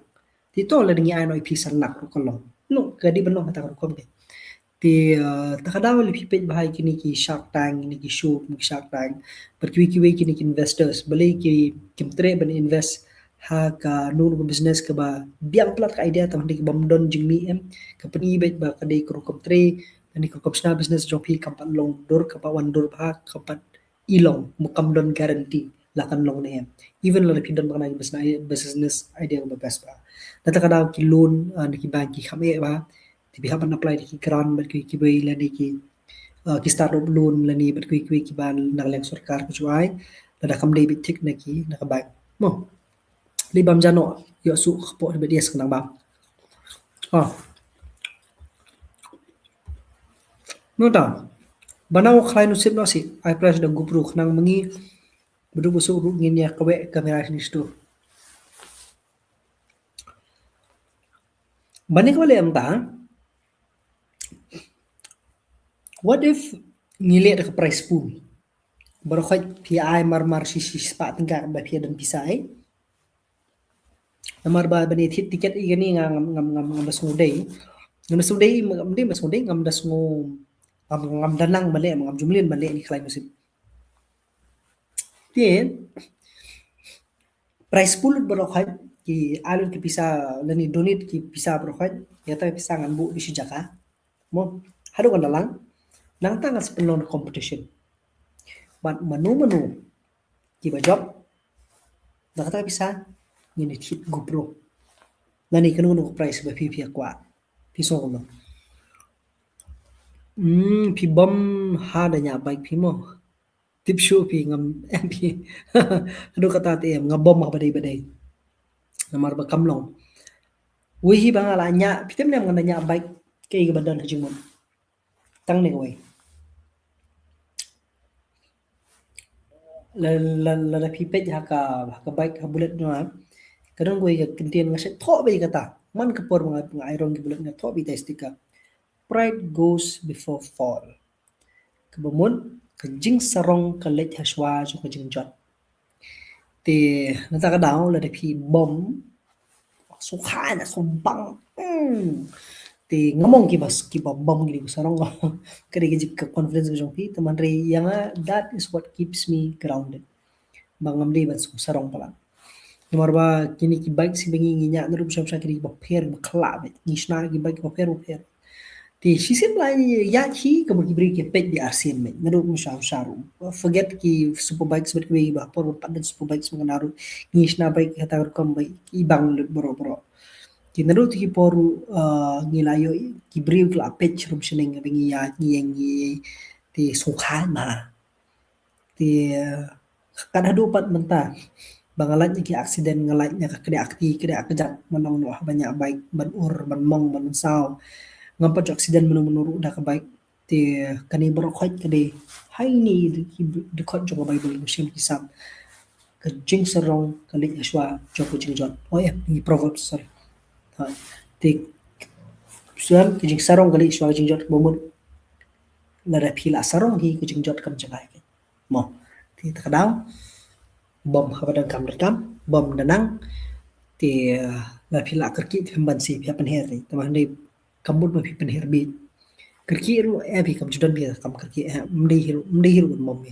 ti to la dingi ai noi phi san nak ko long no ka di banong ta ko kom thì takadaw li pipit bahay kini ki Shark Tank ni ki show ki Shark Tank perkiwi kini ki investors bali ki kimtre ban invest ha ka nun ko business ka ba biang plat ka idea tam ki bamdon jingmi em company bet ba ka dei ko komtre ni ko kopsna business jopi kampan long dor ka pa wan dor ba kampan ilong mukam don guarantee lakan long na em even la pidon ba na business idea ba best ba takadaw ki loan ni ki bank ki khame ba thì bị hấp apply thì grant bất kỳ cái là đi cái startup loan là đi bất kỳ cái ban năng lượng सरकार của chú ai là đã cầm đây bị thích này cái là các bạn mo đi bám ra nọ yo su bộ bị điên sang bám nó ta banao khai nó xếp nó xí ai press được group nang mengi bedu busuk ru ngin ya kawe kamera ni stu bani ko le am ta what if ngile the price pool baru khat pi mar si spa tingka ba pi dan pisai namar ba bani tiket igani ngam das ngudai ngam sudai ngam das ngam danang bale ngam jumlin bale ni khlai musim tien price pool baru khat ki alun ki pisa lani donate ki pisa baru khat ya ta pisa ngan bu di jaka mo hadu kan dalang nang tangas pelon competition but manu ki ba job nakata pisa ngini hit gopro nani kanu no price ba pi kwa pi so ko pi bom ha da nya bike pi mo tip show pi ngam mp adu kata te ngam bom ba dai namar ba kamlong wi hi bang ala nya pi tem nem ngam nya bike ke ga badan hajing mon tang ne wai la pi pe ha ka bike ha bullet no kadang gue ga kintian ngase tho be kata man ka por mga iron ki bullet na tho bi testika pride goes before fall kebamun kejing sarong kelej haswa jo kejing jot thì người ta có đạo là khi bom số 2 là số băng thì ngomong kiba bom gitu sarong kada cái confidence ko jong pi teman re yang that is what keeps me grounded bangam de bas sarong pala nomor ba kini ki bike si bengi nya naru bisa kini ba pher ba khla be ni shna ki bike ba pher thì she said like ya chi kamu ki beri ki pet di arsin me naru musharu forget ki superbikes bet ki ba por padan superbikes menganaru ni shna bike kata kam bai ibang boro ki naru ki poru ngilayo ki beri ki apet rum sheneng bengi ya ngi thì sukha ma thì kada du pat menta bangalan ki accident ngalat nya kada akti kada akjat manong no banyak baik ban ur ban mong ban sao ngapa accident menurut dah kebaik ti kani berokhat kade hai ni di khot jo bible musim kisam ke jing sarong kali aswa jo ko jing jon oh ya ni proverbs sorry ha ti suam ke jing sarong kali aswa jing jon bomun la da phila sarong hi ke jing jon kam jagai mo ti takadaw bom habadan kam rekam bom danang ti la phila kerki themban si pia penher ni teman ni kambut ma phi penher bi kerki ru bi kam judan bi kam kerki mdi hiru mom me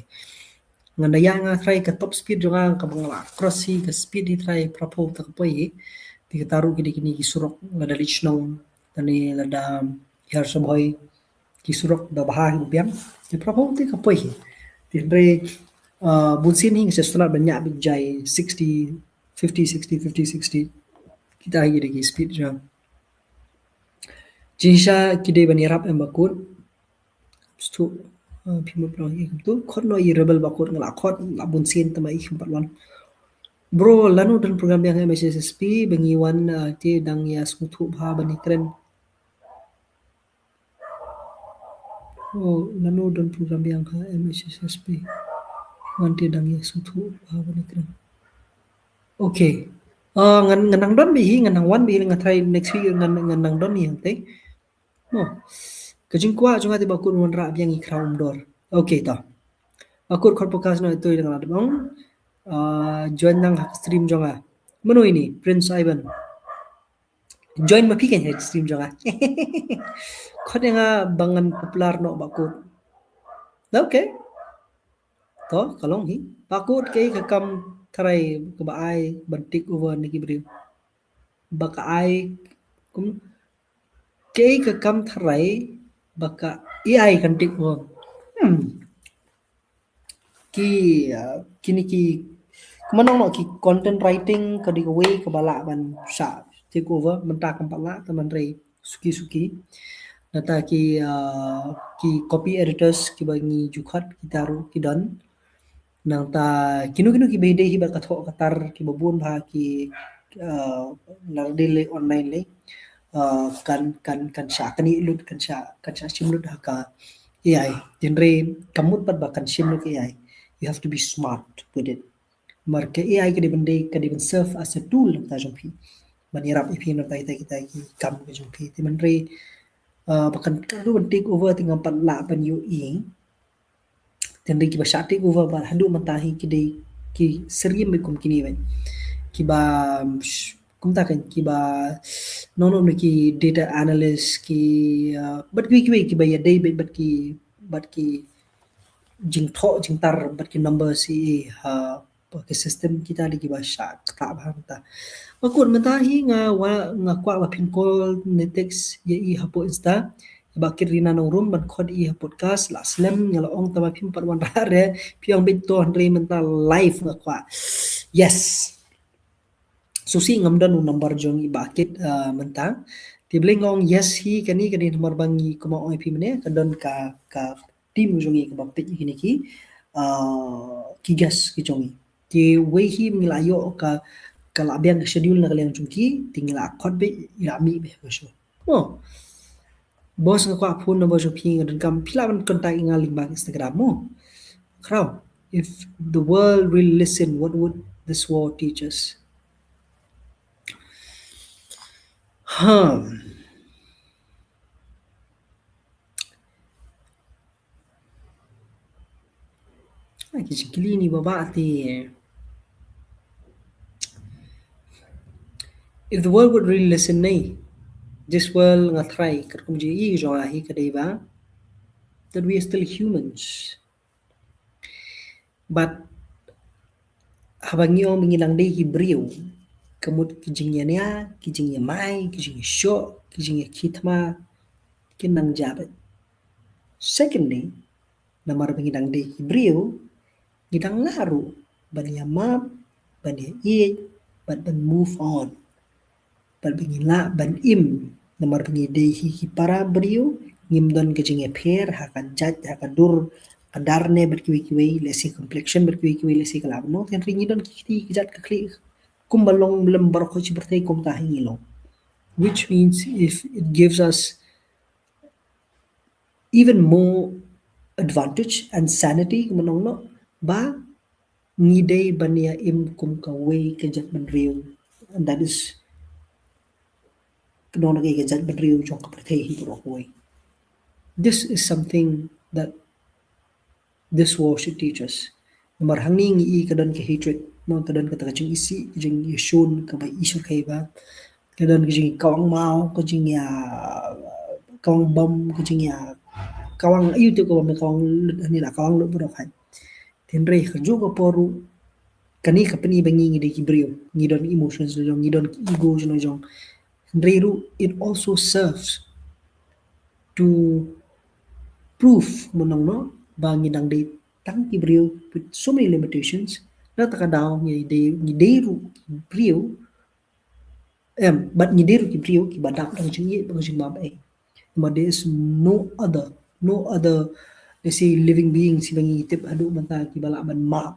nganda ya nga try ka top speed jo nga kam ngala cross si ka speed di try prapo ta ko yi ti taru kini ki surok ngada lichnong tani lada yar soboy ki surok da bahar biam ti prapo ti ka po yi ti re bunsin hing se strat banyak bi jai 60 50 60 50 60 kita hi di speed jo jinsha kide bani rap em bakut stu Pimut lo tu khot no i rebel bakut ngala khot la bun sin tama i khumpat wan. Bro lanu dan program yang MSSP bengiwan ti dang ya smutu bha bani kren. Oh lanu dan program yang MSSP wan ti dang ya smutu bha bani kren. Okay. Ngan nganang don bi nganang wan bi ngatrai next week nganang don ni hang te. Mo. Kajing kwa junga ti bakut wan ra biang i kraum dor. Okay ta. Bakut khot podcast no itu dengan adabang. Join nang stream jonga. Mano ini Prince Ivan. Join ma pikan head stream jonga. Khot nga bangan popular no bakut. Okay. To kalong hi. Bakut kay kakam taray kabaay bantik over ni kibriw. Baka ay kum kay kakam taray baka AI kantik over. Kini ki kumanong no ki content writing kadi ka way kabala ban sa take over menta kampala taman re suki nata ki copy editors ki bangi jukhat ki taru ki dan nang ta kinu ki bede hi ba katho katar ki babun bha ki uh, nardile online le kan sya kani lut kan sya simlut haka AI genre kamut pat bakan simlut AI you have to be smart with it marke AI kadi bende serve as a tool ta jompi manirap ipi no tai tai kita ki kam ke jompi ti manre bakan kalu take over tinggal pat la pan yu ing dan ki ba take over ba hadu matahi ki seriem kum kini wen ki ba kum ta kan ki ba nono ki data analyst ki but ki ba ya day but ki jing tho jing tar bat ki number si ke system kita di bahasa tak paham ta makut mentahi nga kwa ba pin call netex ye I hapo insta ba kirina nang room ban khod I podcast la slam ngala ong ta ba pin par wan rare piang bit to andre mental live nga kwa yes susi ngamdan un number jong I bakit mentang ti blengong yes hi kani nomor bangi kuma oi pi mene kadon ka tim jongi ka bapit kini ki gas ki jongi ti we hi milayo ka labian schedule na kalian jungki tingla khot be irami be so oh bos nga kwa phone number jong pi ngan kam pilawan kontak ngaling bang Instagram mo kraw if the world will listen what would this war teach us kili ni baba ti if the world would really listen nay this world nga try kerkum ji I jo hi kadai ba that we are still humans but habang yung mengilang day hibriw kamut kijingnya niya kijingnya mai kijingnya syo kijingnya kitma kinang jabat secondly namar mengilang day hibriw gidang laru baniya map baniya ban move on ban bingila ban im namar bengi day hi para briw ngimdon kijingnya pher hakan jat hakan dur kadarne berkiwi-kiwi lesi complexion berkiwi-kiwi lesi kalabno kan ringi don kiti kijat kakli kumbalong lembar ko ci bertay kum tahi ngilong which means if it gives us even more advantage and sanity kumanong no ba ngidey bania im kum ka way kajat benriu and that is kadona kay kajat benriu jong ka bertay hi way this is something that this war should teach us marhang ni ngi kadon ke hatred no kadon ka takaching isi jing yishun ka ba isu kay ba kadon ka jing kawang mau ka jing ya kawang bom ka jing ya kawang ayu tu ko ba kawang ni la kawang lu bro kan tenre ka juga poru kani ka pani bangi ngi de kibrio ngi don emotions jong ngi don ego jong Reru it also serves to proof monong no bangi nang de tang kibrio with so many limitations na takadaw ni deru kibrio but ni deru kibrio kibadak dang jingi bang jing mab but there is no other They say living beings si bangi tip adu manta ki bala ban ma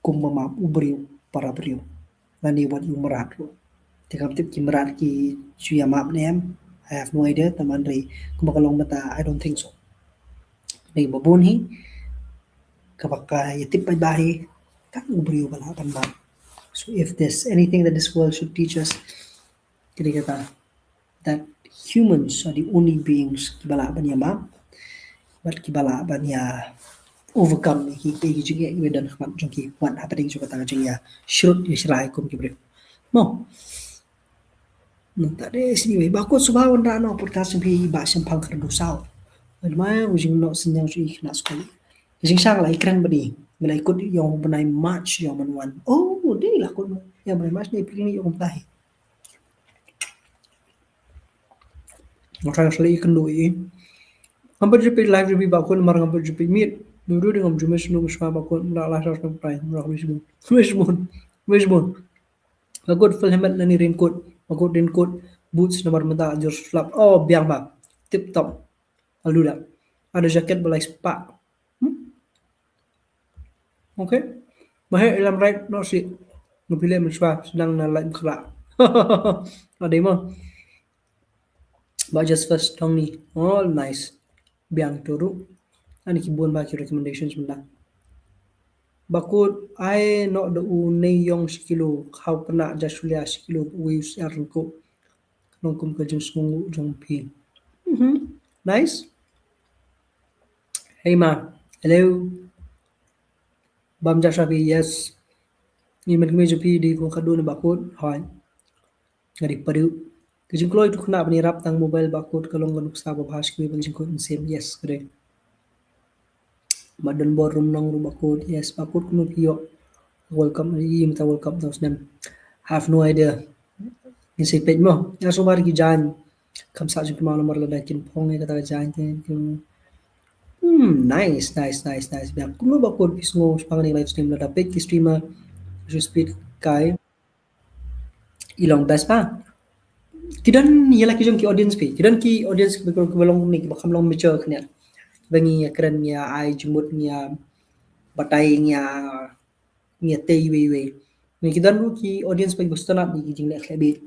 kum ma ubriu para briu. Lani what you marat lo. Tikam tip ki marat ki suya map nem. I have no idea taman ri kumakalong mata I don't think so. Ni babun hi kapag yatip ay bahi kan ubriu bala ban ma. So if there's anything that this world should teach us, kini kata that humans are the only beings kibala ban ya map, but kibala ban ya overcome ki juga we dan khmat jong ki what happening juga tanga jong ya shrut yishrai kum kibre. Mo, no tade sini we bakut subha wanda no podcast bi ba sim phang khar do sao. Ma ujing no senyang su ik na skoli. Jing sang la ikran badi. Mela ikut yang benai march yang menwan. Oh, dia lah kot yang benai march ni pilih yang tahi. Orang selalu ikan doi. Hampir jupi live jupi bakun marang hampir jupi meet. Dulu dengan jumes nu musma bakun nak lah ras sampai nak misbun. Misbun. Bakun full helmet nani raincoat. Bakun raincoat boots nomor menta jor flap. Oh, biang ba. Tip top. Lalu dah. Ada jaket belai spak. Okay. Mahir ilam right no si. Nupilih musma sedang na live kerak. Ada mah. But just first tong ni. All nice. Biang turu. Ani kibuan ba ki recommendations mula. Bakut I not the unay yong sikilo how pernah jasulia sikilo waves arko nongkum ka jeng sungu jong pi. Nice. Hey ma. Hello. Bam jasabi yes. Ni man kami jupi di kong kadu na bakut. Hoy. Ngadi padu. Kajeng kloy tu kena penirap tang mobile bakut kalong ganuk sa babhas kami bang jengkut same yes kare. Madan ballroom nang ru bakut yes bakut kuno piyo. Welcome yim ta welcome those them. Have no idea. Ni say page mo. Ya so bar ki jan. Kam sa jeng kemana mar lada kin pong ni kata jan kin. Nice. Biar kuno bakut pisngo spangani live stream lada page ki streamer. So speed kai. Ilong best pa. Kidan ialah kijong ki audience pe. Kidan ki audience belong ni bakam long mature kenya. Bangi keren ya ai jumut nya batai nya tei we. Ni kidan ru ki audience pe bustanap ni kijing lek lebih.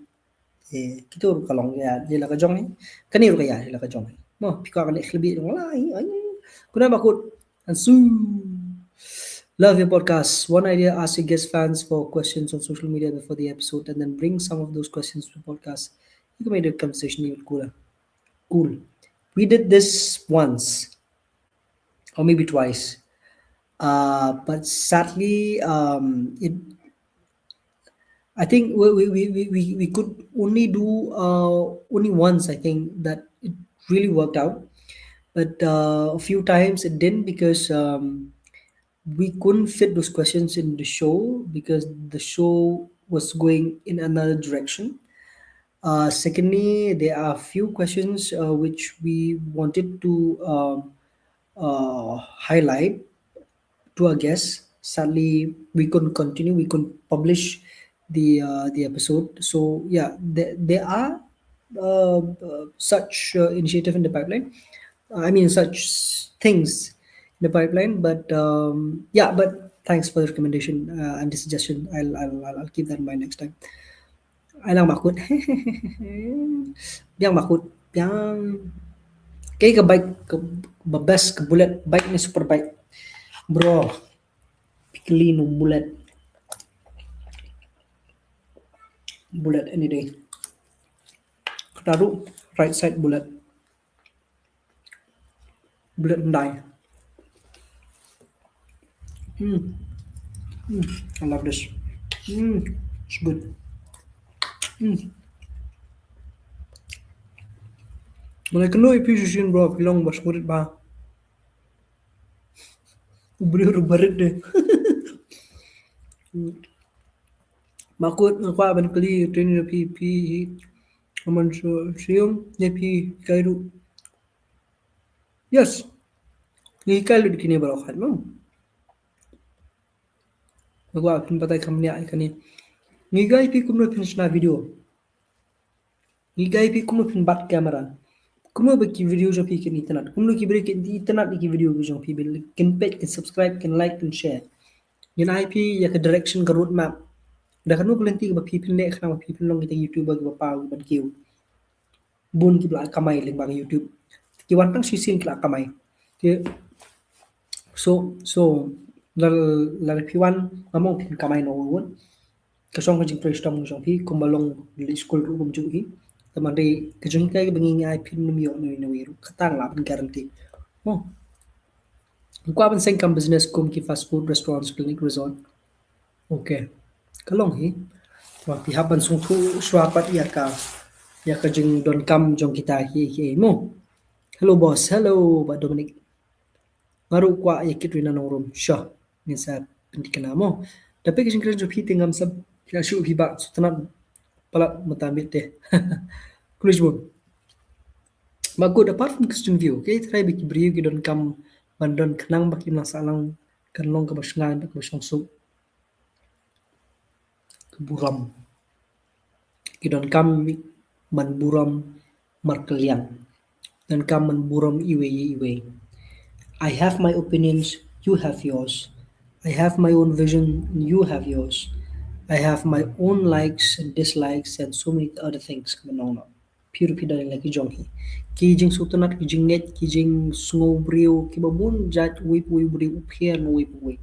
Kita ru kalong ya dia la kajong ni. Kani ru kaya dia la kajong. Mo pika kan lek lebih wala ai. Kuna bakut ansu. Love your podcast. One idea: ask your guest fans for questions on social media before the episode, and then bring some of those questions to the podcast. You can make the conversation even cooler. Cool. We did this once, or maybe twice, but sadly, it. I think we could only do only once. I think that it really worked out, but a few times it didn't because. We couldn't fit those questions in the show because the show was going in another direction. Secondly, there are a few questions which we wanted to highlight to our guests. Sadly, we couldn't continue. We couldn't publish the episode. So yeah, there are such initiative in the pipeline. I mean, such things in the pipeline. But yeah, but thanks for the recommendation and the suggestion. I'll keep that in mind next time. Ai lang makut. Biang makut. Biang kay ka bike ka best ka bullet bike ni super bike. Bro. Pikli no bullet. Bullet any day. Kataru right side bullet. Bullet and die. I love this. It's good. Malay kano ipisushin bro, pilong bas kurit ba? Ubri barit deh. Makut ngakwa ban kali training pi aman siung ne pi kairu. Yes. Ni kairu dikini baro khat mo. Magwa pin patay kam niya kani. Ni gai pi kumno pin sna video. Ni gai pi kumno pin bat camera. Kumno bagi video jong pi ken internet. Kumno ki beri ken internet ki video jong pi bil ken page ken subscribe ken like ken share. Yen IP ya ke direction ke roadmap. Dah kan nu lenti ke pi pin le khna pi pin long kita YouTuber ke pa ban kiu. Bun ki bla kamai leng bang YouTube. Ki wan tang sisin kla kamai. Ki so la pi1 ngamong pin kamai no won. Kasong ka jing press tong jong pi kumbalong li school ru bum ju hi. Tamande ke jong kai bengi ai pin num yo no wiru. Katang la ban guarantee. Oh, ko ban seng kam business kum ki fast food restaurants clinic resort. Okay. Kalong hi. Wa pi haban sung thu swapat ya ka jing don kam jong kita hi mo. Hello boss. Hello Pak Dominic. Ngaru kwa ya kitrina nong room. Sure. Ni sa pendikan mo. Tapi ke jing kerja pi tingam sab ya shu pi ba sutanat pala matamit deh. Kulis bun. Bagus apart from Christian view. Okay, try biki beriu ki don kam bandon kenang baki masalang kanlong ke basengan ke basong sup ke buram. Ki don kam man buram markeliang. Dan kam man buram iwe. I have my opinions, you have yours. I have my own vision, you have yours. I have my own likes and dislikes and so many other things. Come on. Pure pidal lagi jong hi. Ki jing sutanat ki jing net ki jing sungo brio ki babun jat wip brio uphian wip.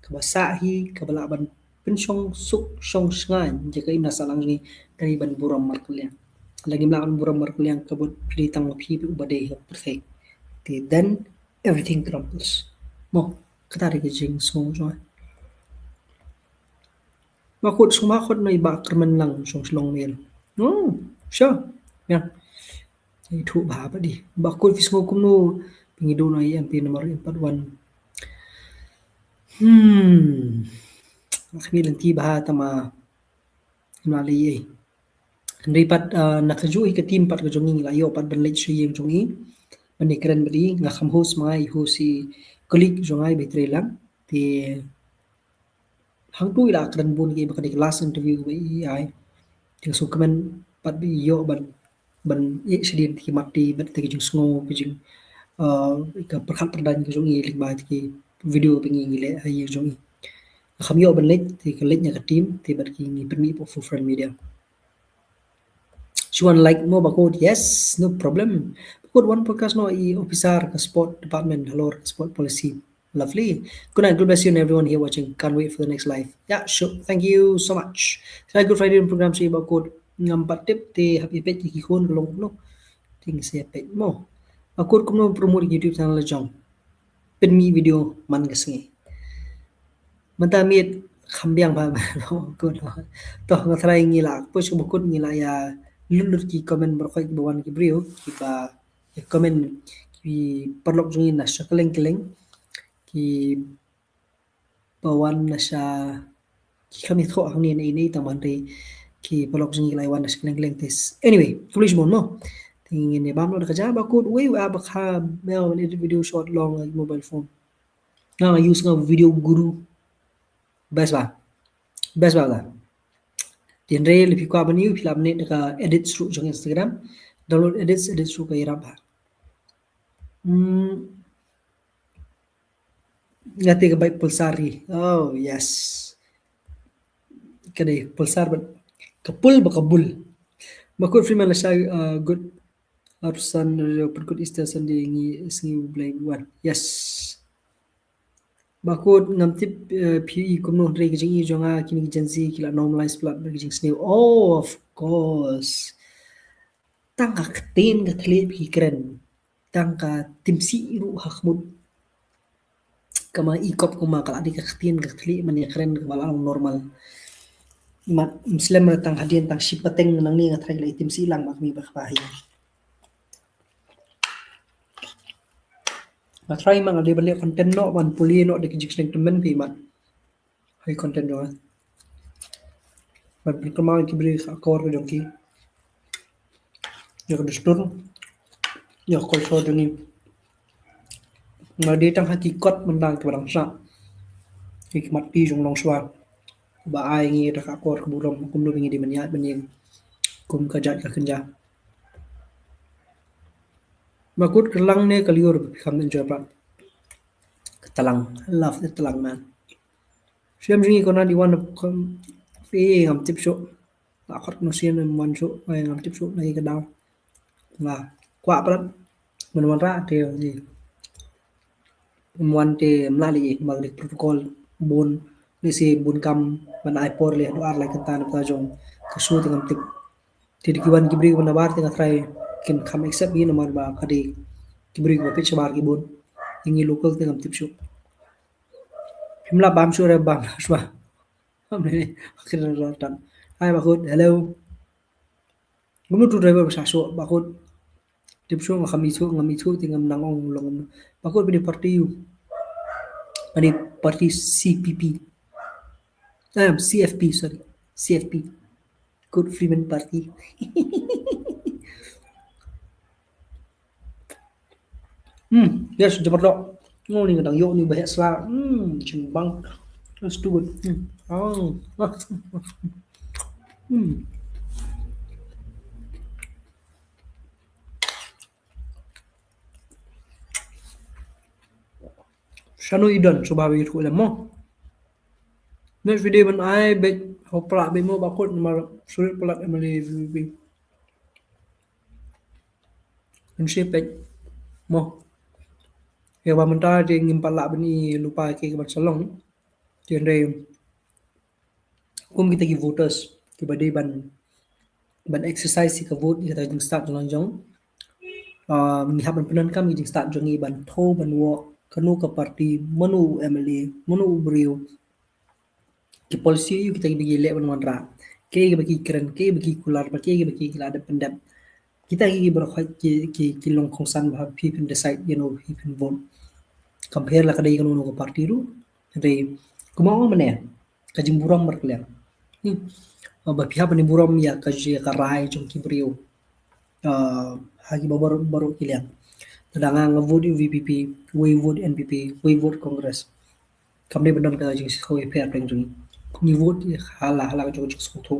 Kabasahi kabalaban pensyong suk syong sngan jika imna salang ni dari ban buram markuliang. Lagi melawan buram markuliang kabut pilitang mapi ubadai perfect. Then everything crumbles. Mo katari ki jing sungo jong. Makut sumakot na iba kerman lang syong Shillong mil. Oh, sure. Yeah. Itu ba di. Bakul fismo kumno pingido na MP nomor 41. Kami lenti bah tama melalui Ripat nakajui ke tim pat kejongi layo pat benlek siyeng jongi menikran beri ngakam host mai hosi kolik jongai betrelang ti hang tu ila kran bun ki bakadi kelas interview be AI ti su kamen pat bi yo ban sedin ti mati bet ti jing sngo ki jing ka perkhat perdan ki jongi lik ba ti video pengi ngile ai jongi ngakam yo benlek ti kelik nya ke tim ti bat ki ni permi for friend media. You want like more bakod? Yes, no problem. Bakod one podcast no I officer ka sport department hello sport policy. Lovely. Good night. God bless you and everyone here watching. Can't wait for the next live. Yeah, sure. Thank you so much. Try Good Friday program sa bakod ngampat tip ti happy pet ki kon long no. Ting sa pet mo. Bakod ko no promote YouTube channel jong. Pen mi video man gasngi. Mantamit khambiang ba good. Toh ngatry ngila. Push ko bakod ngila ya lulut ki komen berkhoi bawan ki brio ki ba komen ki perlok jungin na sa keleng ki bawan na sa ki kami tho ang ni ini taman re ki perlok jungin laiwan na sa keleng tes anyway tulis mo no tingin ni bam lo ka jaba ko we abakha mel video short long mobile phone na use ng video guru best ba la Genre lebih kuat bani film ni dekat edit through jong Instagram download edit through ke irab ngati ke baik pulsari oh yes kade pulsar kapul bakabul bakul film la sha good harusan perkut istasan di ngi blay one yes bakut ngam tip PE kumno dre kijing I jonga kini genzi kila normalize plat kijing snail oh of course tangka ketin ka thle pi kren tangka timsi ru hakmud kama ikop kuma kala di ka ketin ka thle man ya kren wala normal mat muslim tang hadian tang sipateng nang ni nga trai timsi lang mak mi bakbahi try mang ada balik content no man puli no de kijing temen pi mat hai content do man perkembangan ki beri akor ko jongki yo distur yo kol so deni ngadi tang hakikat mendang ke barang sa hikmat pi jong long swa ba ai ngi da akor ke buram kum lu ngi di menya benyeng kum kajat ka kenja Bakut kelang ne kaliur become enjoy plat. Talang. I love the talang man. Siam jingi kona di one pe ngam tip show. Akot no sian one show ay ngam tip show lagi ke daw. Và quạ plat. Mình want ra thì gì. One te mlali mag protocol bon ni si bon kam man ai por le do ar like tan ta jong ka su ngam tip. Jadi kiwan kibri ko nabar tengah try kin kam accept ni nomor ba kadi kibri ko pitch bar ki bon. Ingi local tengah tip show. Himla bam sure bam shwa. Hamne akhirnya ratan. Hai bakut, hello. Gumu tu driver ba so bakut tip show ngami thu tingam nangong long. Bakut bini party you. Ani party CPP. CFP sorry. CFP. Good Freeman Party. Yes, jemput dok. Oh, ni kadang yok ni banyak sela. Cimbang. Let's do it. Oh. Shanu idon so bawi tu le mo. Next video man ai bet hopla be mo bakut nomor sulit pelat emali VP. Shape page mo. Ya ba menta dia ngimpala beni lupa ke Shillong. Dia kum kita gi voters ke bade ban exercise si ka vote kita jeng start jong ni haban penan kami jeng start jongi ban tho ban wo kanu ka party manu MLA manu brio ki policy yu kita bagi le ban wanra ke bagi keren ke bagi kular ke bagi kila ada pendap kita gi berkhoi ki long khongsan ba people decide people vote compare la kadai kanu ka party ru re kumau mane ka jeng buram berkelian ba pihak ni buram ya ka je ka rai jong ki brio hagi baru kilian Tadanga vote VPP, we vote NPP, we vote Congress. Kamne benar ka jing ko pair peng jing. Ni vote hala ka jong ko tho.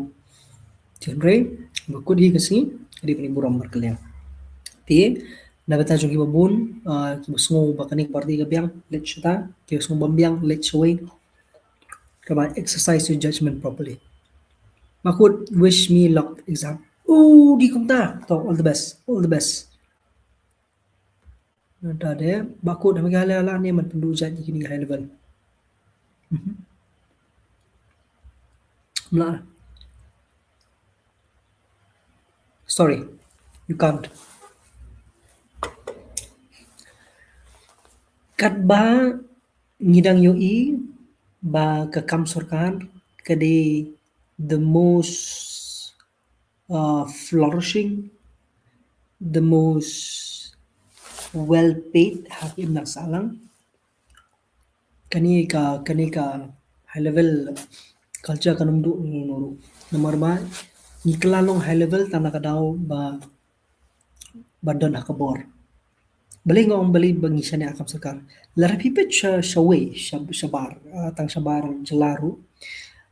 Tinre ko di kasi di pani buram markalya. Ti na beta jong ki babun ki busngo bakani party ka biang let chata ki busngo bambiang let showay. Kaba exercise your judgment properly. Makut wish me luck exam. Oh, di kumta. To all the best. All the best. Ada deh, bakut dah bagi ala ni man pendu jat kini high level. Nah, sorry, you can't. Kat ba ngidang yoi ba ke kam sarkar kade the most flourishing, the most well paid hakim nak salang kani ka high level culture kanum du noru nomor ba nikla long high level tanah kadau ba badan hakabor bali ngong bali bangi siya ni akam sakar lara pipet shawe shabar tang shabar jelaru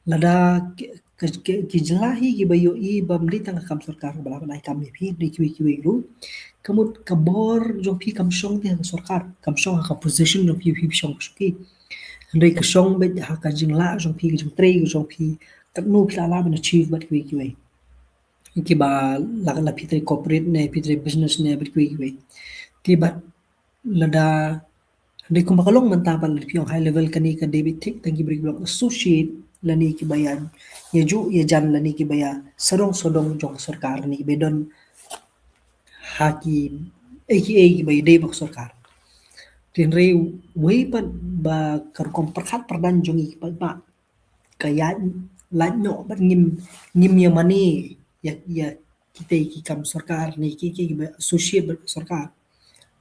lada ki jelahi ki bayo i bamli tang akam sarkar bala banai kami pi di kiwi ru kamut kabor jong pi kam shong ti sarkar kam shong ka position jong pi shong ki Andai ka shong bet ha ka jingla jong pi jong tre jong pi tak no pila la ban achieve bat kiwi ki ba la pitri corporate ne pitri business ne bat kiwi ti bat lada andai ko makalong mantapan li piong high level kani ka David Tick tangi brig blog associate lani ki bayan ya ju ya jan lani ki baya sodong jong sarkar ni bedon haki aka ki bay day bak sarkar tin re way pa ba karkom perkhat perdan jongi pa kaya lanyo bat ngim ya mani ya kita ki kam sarkar ni ki associate bat sarkar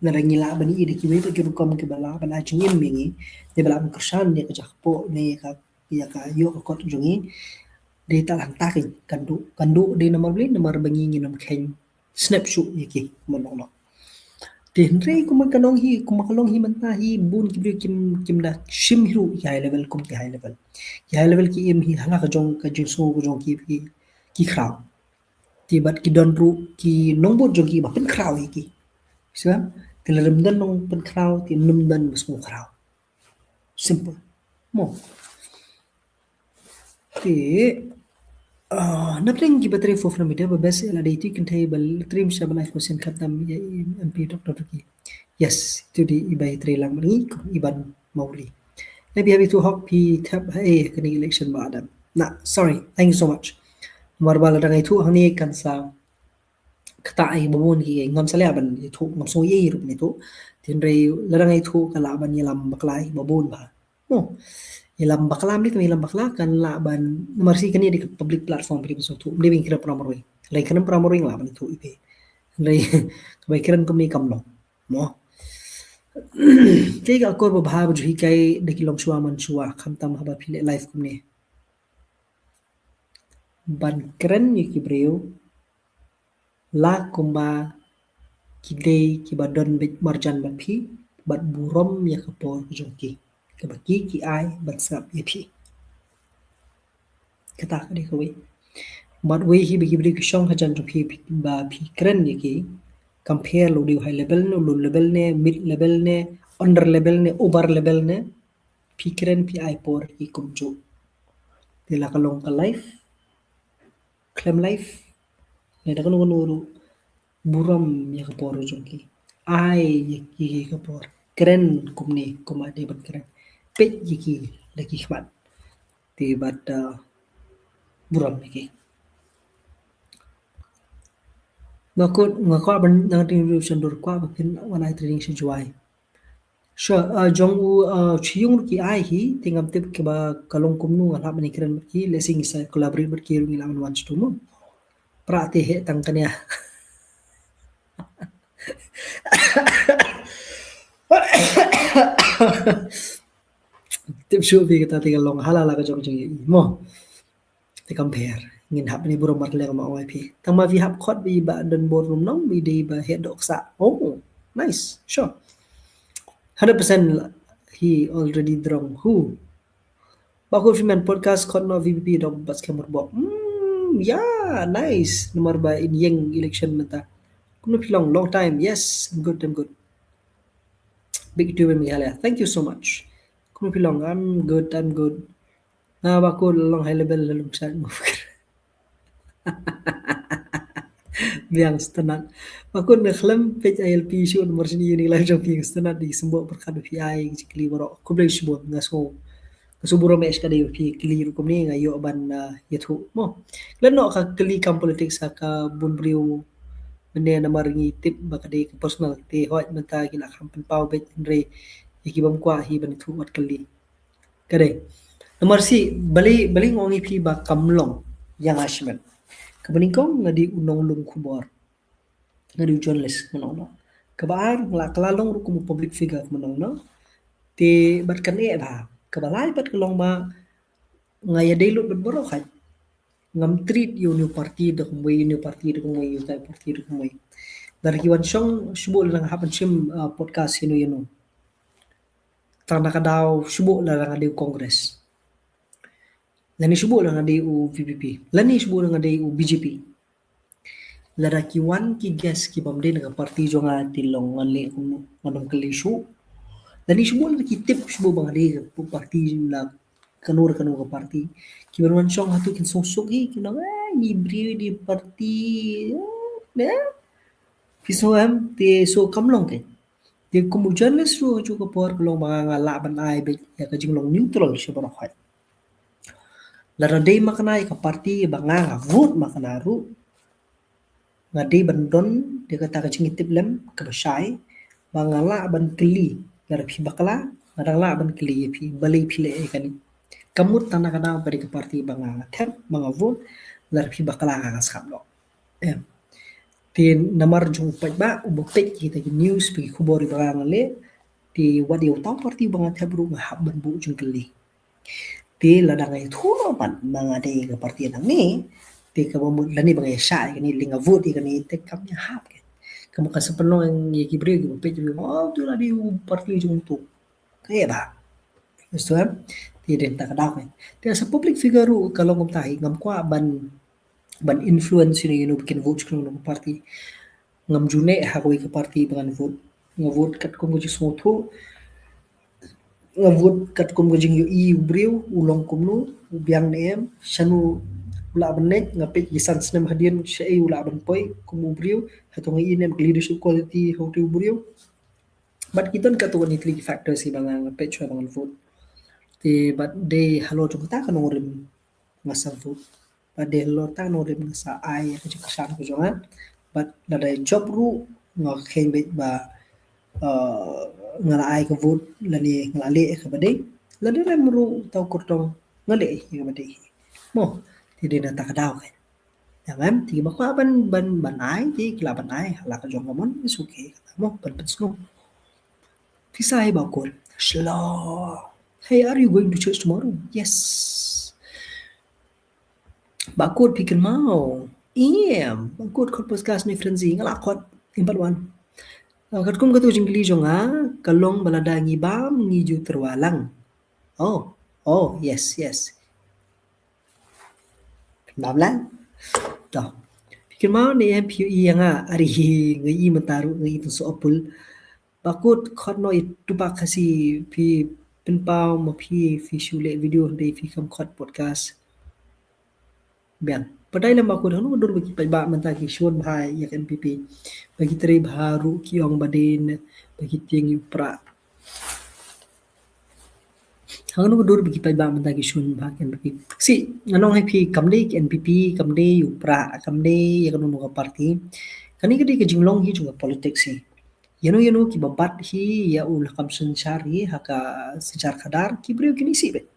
na ngila bani ide ki way pa kom ki bala bana chingim mingi de bala kersan ne ka jakpo ne ka ya ka yo ko jongi de ta lang takin kandu de nomor beli nomor bangi nginom khen snapshot yaki monolo tin re kumakalong hi manta hi bun kim da shim hiru high level kum ki high level ki im hi hala ka jong ka jing so jong ki khrau ti bat ki don ru ki nongbot jong ki ba pen khrau ki Sebab tilaramdan nong penkraw tinumdan besmu kraw. Simple. Mo. Ti نبتين جي بتري فوف نميدا بس لا ديتي كنت هي بالتريم شابل لايف كوسين كتام ام بي دكتور كي يس تودي إباي تري لام مني إبان مولي maybe have to hop pi tab hey kani election ba adam na sorry thank you so much marbala dangai thu hangni kan sa kata ai babon ki ngam sala ban thu ngam so ye rup ni thu tin rei la dangai thu kala ban yelam baklai babon ba no yelam baklam ni kami yelam bakla kan la ban marsi kani di public platform pri so thu living kira pramoroi lai kan pramoroi la ban thu ipe rei bai kiran kami kam no mo cái akor ba bhab jhi kai dekilom shwa man shwa khamtam haba phile life kumne ban kren ni kibreu la kumba kidei ki badon bit marjan ban phi bat burom ya kapor jongki ke baki ki ai ban sap ye phi kata ka de kowe bat we hi bi kibreu ki shong hajan to phi ba phi kren ni ki compare lo di high level no low level ne mid level ne under level ne over level ne phi kren phi ai por ki kumju tila kalong ka life claim life ne da kanu kanu buram ya kapor jongki ai yaki kapor keren kumni kumade ban keren pet yaki lagi khmat ti bat buram yaki ngakot ngakot ban nang ting revolution dor kwa ba pin wanai training shi juai sure jong u chiyung ki ai hi tingam tip ke ba kalong kumnu ngala ban keren ki lesing isa collaborate ber ki rungi laman wan stu mo prate he tang kanya tip shu bi kita tinggal long halala ka jong jong mo te compare ngin hap ni buro mar le ma oi pi tang ma vi hap khot bi ba dan bor rum nong bi de ba head dok sa oh nice sure 100% he already drunk who bako fiman podcast khot no vpp dok bas kamur bo yeah nice nomor ba in yeng election mata kuno pilong long time yes I'm good big to me hala thank you so much kuno pilong I'm good na bako long high level long sa mo biang stanat makun nakhlam page ILP show nomor sini ni live jam biang stanat di sembo berkadu PI cikli boro kublai shibot ngaso ngaso boro mes kada pi kli ru kumni ngayo ban yathu mo lano ka kli kam politics ka bun brio mene namar ngi tip bakade ka personal te hot mata kila kam pau bet re ikibam kwa hi ban thu wat kli kade nomor si bali ngongi pi ba kamlong yang ashman kabaningkong ngadi unong lung kubor ngadi journalist manono kabar la kalalong ru kumu public figure manono te bat kan e ba kabalai bat kalong ba ngaya delu bat boro khat ngam treat you new party de kumwe new party de kumwe you type party de kumwe dar ki wan shong shubo lang hapan shim podcast hino yano tana kadaw shubo la lang adi congress lani shubo lang adi u VPP lani shubo lang adi u BJP laraki wan ki gas ki pamde na parti jonga tilong ngale kuno ngadong kalishu lani shubo lang ki tip shubo bang adi pu parti la kanur ka parti ki barwan shong hatu kin sosok hi kino ni bri di parti ne piso am te so kamlong ke te kumu journalist ru chu ko por long mga ngala ban ai be ya ka jinglong neutral siya ba khoi lara day makanay ka parti banga nga vote makanaru nga day bandon de kata ka chingitip lem ka bashay bangala ban kli lara phi bakla ngarala ban kli phi bali phi le kani kamut tanah kana bari ka parti banga nga thep mga vote lara phi bakla nga skap lo em tin namar jung pa ba ubuktek kita ki news pi khubori banga le ti wadi utang parti banga thep ru nga habban bu jung kli ti ladang ai thuno pan mga de ka parti nang ni ti ka mo lani bang sha ni linga vote ti kani te kam nya hap ke kamu ka sepenuh yang ki bre ki pe oh tu la di parti jung tu kaya ba gusto am ti den ta ka daw ti sa public figure ru kalau ngam tahi ngam kwa ban influence ni bikin vote kung ng parti ngam june hakoi ke parti bangan vote ngavot kat kum ko jismo thu ngavot kat kum ko jing yo I ubriu ulong kum nu ubiang nem shanu ula banek ngapit gisan snem hadian shei ula ban poi kum ubriu hatong I nem leadership quality how to ubriu but kiton ka to ni three factors si bangang ngapit chwa bangan vote ti but de halo chung ta kan ngorim ngasa vote but de halo ta ngorim ngasa ai ka jik san ko jongan but la dai job ru ngak khen bet ba ngala ai ka vote la ni ngala le ka bade la de rem ru tau kurtong ngale ka bade mo ti de na ta ka daw ka jangan ti ba kwa ban ai ti kila ban ai la ka jong mon is okay mo ban ban sno ti sai ba ko Shillong. Hey, are you going to church tomorrow? Yes. Bakut pikir mau. Iya, bakut kau podcast ni frenzy ngalakot impat wan. Kat kum katu jingli jonga kalong balada ngibam ngiju terwalang. Oh, oh, yes, yes. Nam lang. Toh. Pikir mau ni MPUI yang ari ngai mentaru ngai tu so apul. Bakut khot no itu pak kasi pi penpau ma pi fi shule video dei fi kam khot podcast. Bian. Padai lam aku dah dur bagi paiba menta ki shon bhai yak NPP. Bagi teri baru ki ong badin bagi tiang pra. Hang nu dur bagi paiba menta ki shon bhai NPP. Si nganong hai pi kamde ki NPP kamde yu pra kamde yak nu ka parti. Kani kadi ke jinglong hi juga politik si. Yano ki babat hi ya ul kam senchar hi haka sejar kadar ki brio kini si bet.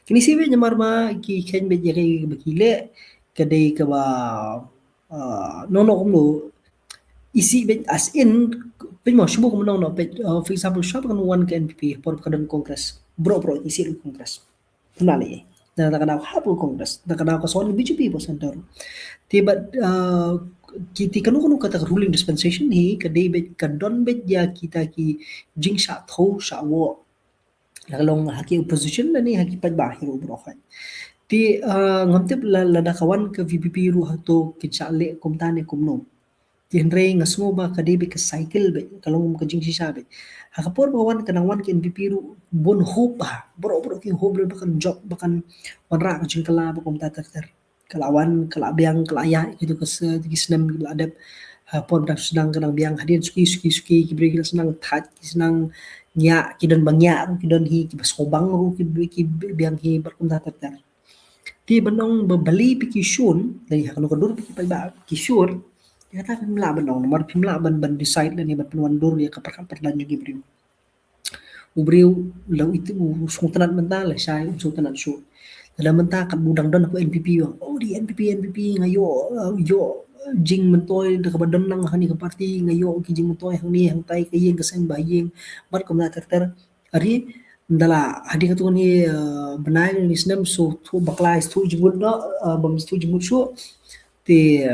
Kini si bet nyamar ma ki ken bet yake bakile kadai ka ba nono kumlo isi bet as in pin mo shubo kumlo no bet for example shop kan one ka NPP por kadan kongres bro isi lu kongres nali na kada hapul kongres na kada ka son BJP po center tiba kiti kanu kata ruling dispensation hi kadai bet kadon bet ya kita ki jing sha tho sha wo lagalong haki opposition na ni haki pagbahiru bro khay ti ngamtip la kawan ke VPP ru hato kichale kumtane kumno ti henre ngasmo ba kadibi ke cycle be kalong ka jing sisa be hakapor ba wan kanang wan ke NPP ru bon hope ba bro ki hope le bakan job bakan wanra ka jing kala ba kumta ter kalawan kala biang kala ya gitu ke se senam kala adab pon dah sedang kadang biang hadian suki kibri kita senang tat senang nya kidan bangya kidan hi kibasobang ru ki biang hi berkumta ter ti banong babali pi kisun dari hakano kadur pi pa kisur ya kata pimla banong nomor pimla ban decide na ni ban panwandur ya kapar dan juga brio ubriu law itu sultanat mental sai sultanat su dalam menta kat budang don aku NPP oh di NPP ngayo yo jing mentoy de kabadan nang hani ka parti ngayo ki jing mentoy hang ni hang tai kayeng kasang bayeng bar ko na ter ari ndala hadi ka tu ni benai ni snam so tu bakla stu jimut no bam stu jimut so ti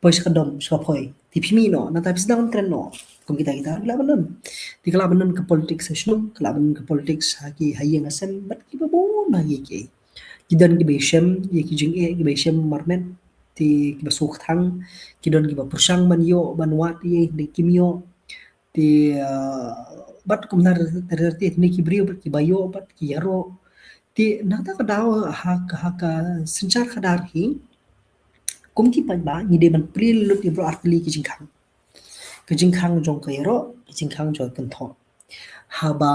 pois kadom so poi ti pimi no na tapi sedang tren no kung kita laban ti kalaban ke politik session kalaban ke politik haki hayeng asen bat ki babon hagi ki kidan ki beshem ye ki jing ki beshem marmen ti ki basuk thang kidon ki ba pursang man yo ban wat ye de kimyo ti bat kumnar terti ni ki brio bat ki bayo bat ki yaro ti nata ka daw hak sencar kadar hi kum ki pa ba ni de ban pril lut ni bro artli ki jing khang jong ka yaro ki jing khang jo kan tho haba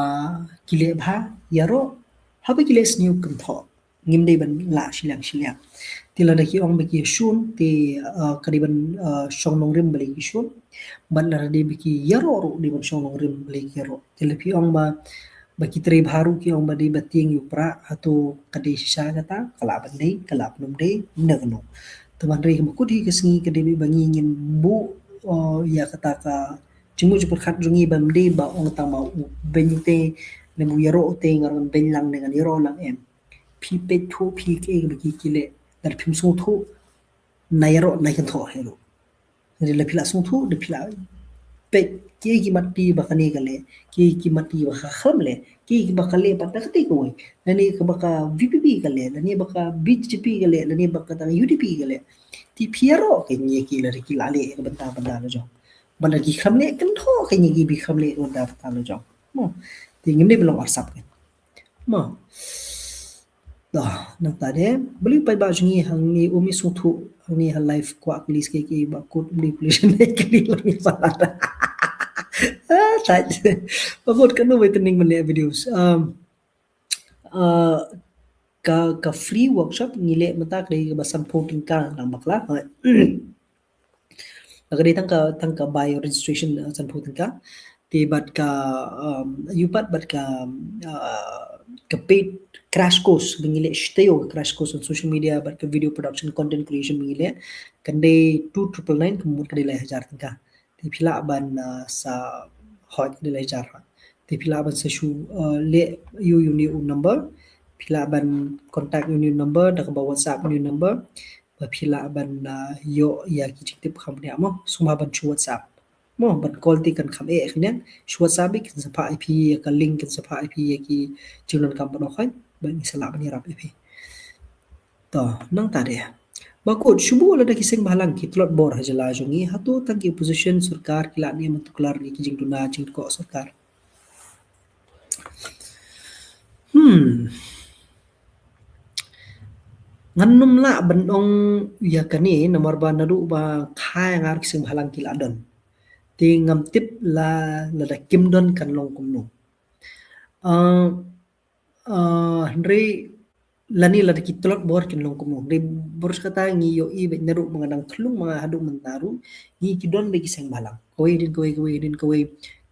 kile bha yaro haba kile sniu kan tho ngim de ban la shilang tila da ki ong baki shun ti kariban shong nong rim bali ki shun ban la de baki yaro ro di ban shong nong rim bali ki yaro tila pi ong ba baki tre baru ki ong ba de bating yu pra atau kade sisa kata kala bandai kala penum de nagno teman re ko di kesngi kade bangi ngin bu ya kata ka cuma jupur khat rungi bam de ba ong ta ma benite le bu yaro te ngaron ben lang dengan yaro lang em pi pe thu pi ke baki kile dar phim so thu nayaro nay kan tho helo ni le phila so thu de phila pek ki mati bakani kale ki mati baka kham le ki baka le patna kati ko lani ka baka VPP kale lani baka BJP kale lani baka tang UDP kale ti piero ke ni ki la ki lale ka banta banda lo jo banda ki kham le kan tho ke ni ki bi kham le banda banda lo jo mo ti ngene belong arsap kan mo dah nak tade beli pai ba jungi hang ni umi sutu hang ni hal life kwa klis ke ki ba kut beli pollution ke ni lang sala tak bakut kan no waiting mali videos uh, ka free workshop ngile mata kre ba supporting ka lang bakla Lagadi tangka bio registration supporting ka ti bat ka yupat bat ka ka paid crash course bingile shtayo crash course on social media bat ka video production content creation bingile kande 2999 kumut ka dilay hajar tangka ti pila ban sa hot dilay hajar ti pila ban sa shu le you ni number pila ban contact you number dak ba whatsapp you number ba pila ban yo ya ki tik tip kham ne mo suma ban chu whatsapp mo ban call ti kan kham e khnen chu whatsapp bi kan sa ip ya ka link kan sa ip ya ki chunan kam ban khan ban sala ban rap ip to nang ta de bakut shubu la da kiseng balang ki tlot bor hajala jongi hatu tang ki opposition sarkar kila ni matuklar ni ki jing tuna jing ko sarkar ngannum la bandong ya kani nomor ba nadu ba khai ngar kiseng balang kila don ti ngam tip la da kim don kan long kum no Henry lani la ki tolot bor kin long kum no de bor kata ngi yo i be naru mangadang thlung mga hadu mentaru ngi ki don be kiseng balang kowe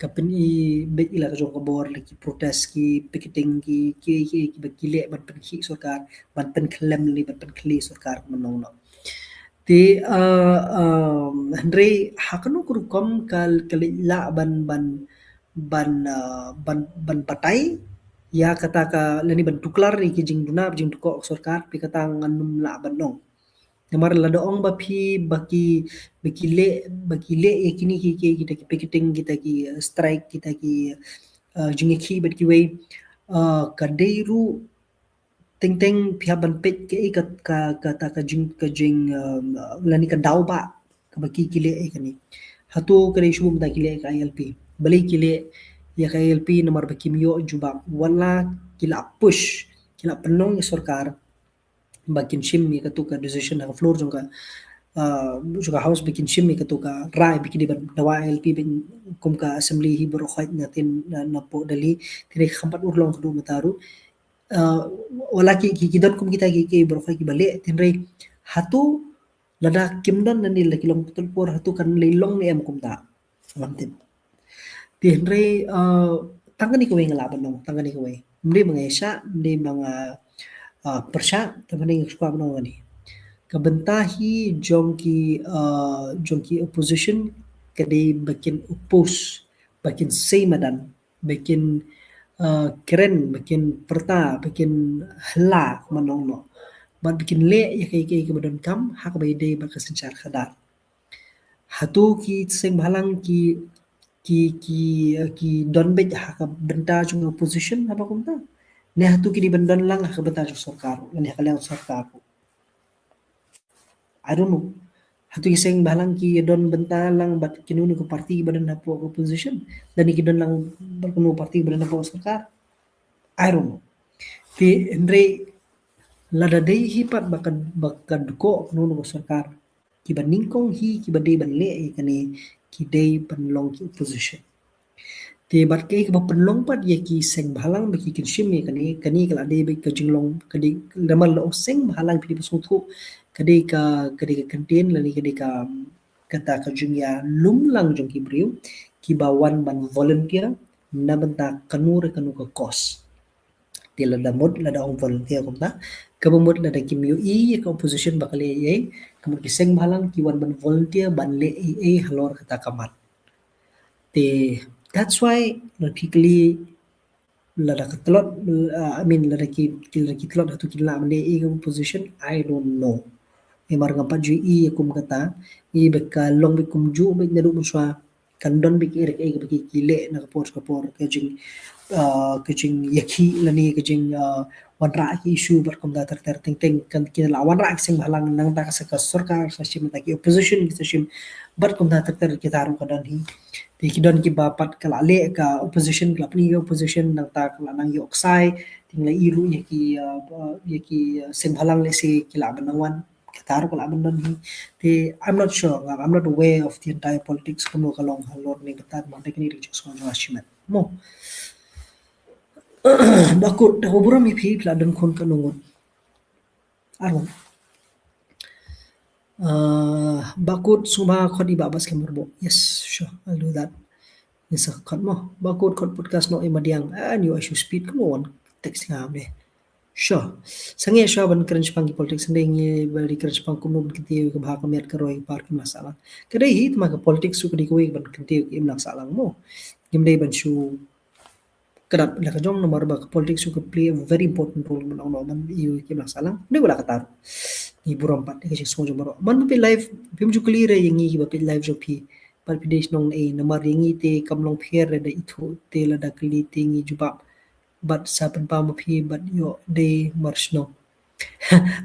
kapen i be ila ka jong ka bor la ki protest ki picketing ki be kile ban pen ki sarkar ban pen klem li ban pen kli sarkar manong no ti Henry hakanu kurukom kalila ban patai ya kata ka lani ban tuklar ni ki jing duna jing tuko sarkar pi kata nganum la ban nong namar la doong ba phi bakile kini ki kita ki picketing kita ki strike kita ki jingi ki bat ki way kadeiru ting pihak ban pet ke ka jing lani ka daw ba ka baki kile kani hatu kare shubum ta kile ka ILP bali kile ya ka ILP nomor baki miyo juba wala kila push kila penong sarkar bakin shim mi katu ka decision na floor jong ka juga house bikin shim mi katu ka rai bikin di dawa ILP bin kum ka assembly hi bro khait natin na po dali tire khampat urlong kudu mataru wala ki don kum kita ki bro ki bale tinre hatu lada kimdan nani la kilong putul por hatu kan leilong ni em kum ta ngamtin tinre tangani ko ngala banong tangani ko mri mga isa mri mga persya tangani ko banong ani kabentahi jongki opposition kadi bakin oppose bakin say madan bakin keren bikin perta bikin hela manong no bat bikin le ya kai kemudian kam hak bai dei ba kasencar khadar hatu ki seng balang ki don be hak benta chung opposition apa kumta ne hatu ki di bendan lang hak benta chung sarkar ne hak sarkar I don't know hatu ki seng balang ki don benta lang bat kinunu ko parti badan hapo opposition dan ki don lang berkenu parti badan hapo sarkar I don't know. Ti Andre lada dei hipat bakad ko nuno ko sarkar ki baningkong hi ki badei banle kani ki dei banlong ki opposition. Ti bat ke ba penlong pat ye ki seng balang baki kin shim kani kala dei be ka jinglong kadi damal lo seng balang pi pasuthu kadi ka kantin lani kadi ka kata ka jungya lumlang jong ki briu ki bawan ban volunteer na banta kanur kanu ka cost ti lada mod lada ong volunteer kumta kabumod lada kimyo i ka opposition bakali ye kamud kiseng balang ki wan ban volunteer ban le halor kata kamat ti that's why practically lada katlot I mean lada ki tlot hatu kila mane i ka opposition I don't know e mar ngapa ju i kum kata i beka long be kum ju be nadu muswa kan don big irik ay bagi kile na kapor kajing yaki lani kajing wanra ki issue berkumda ter ting ting kan kina la wanra sing halang nang ta ka sarkar sa sim ta ki opposition ki sim berkumda ter kita ru kadan hi ti kidon ki bapat kala le ka opposition kala pni opposition nang ta kala nang yok sai ting la iru yaki sim halang le si kila banangwan Qatar ko laban nun hi te I'm not sure I'm not aware of the entire politics kuno kalong halor ni katat mo tekni reach so no ashimat mo bakut hobura mi phi pladan khon kanungot aron bakut suma khodi babas kemurbo yes sure I'll do that yes khot mo bakut khot podcast no imadiang and you should speed come on text ngam de sure sange sure ban crunch pang ki politics ndeng ye bari crunch pang kum non kiti ke bha ka met karoi par ki masalah kadai hi tma ka politics su kadi ko ban kiti im nak salang mo im dei ban shu kadap la ka jong nomor ba politics su play a very important role man no man yu ki nak salang ne wala ka tar ni buram pat ke so jo maro man pe live pim ju clear ye ngi ba pe live jo phi par pi des nong e namar ngi te kam long pher da ithu te la da kli te ngi ju ba but sa pen pa mo phi but yo de marsno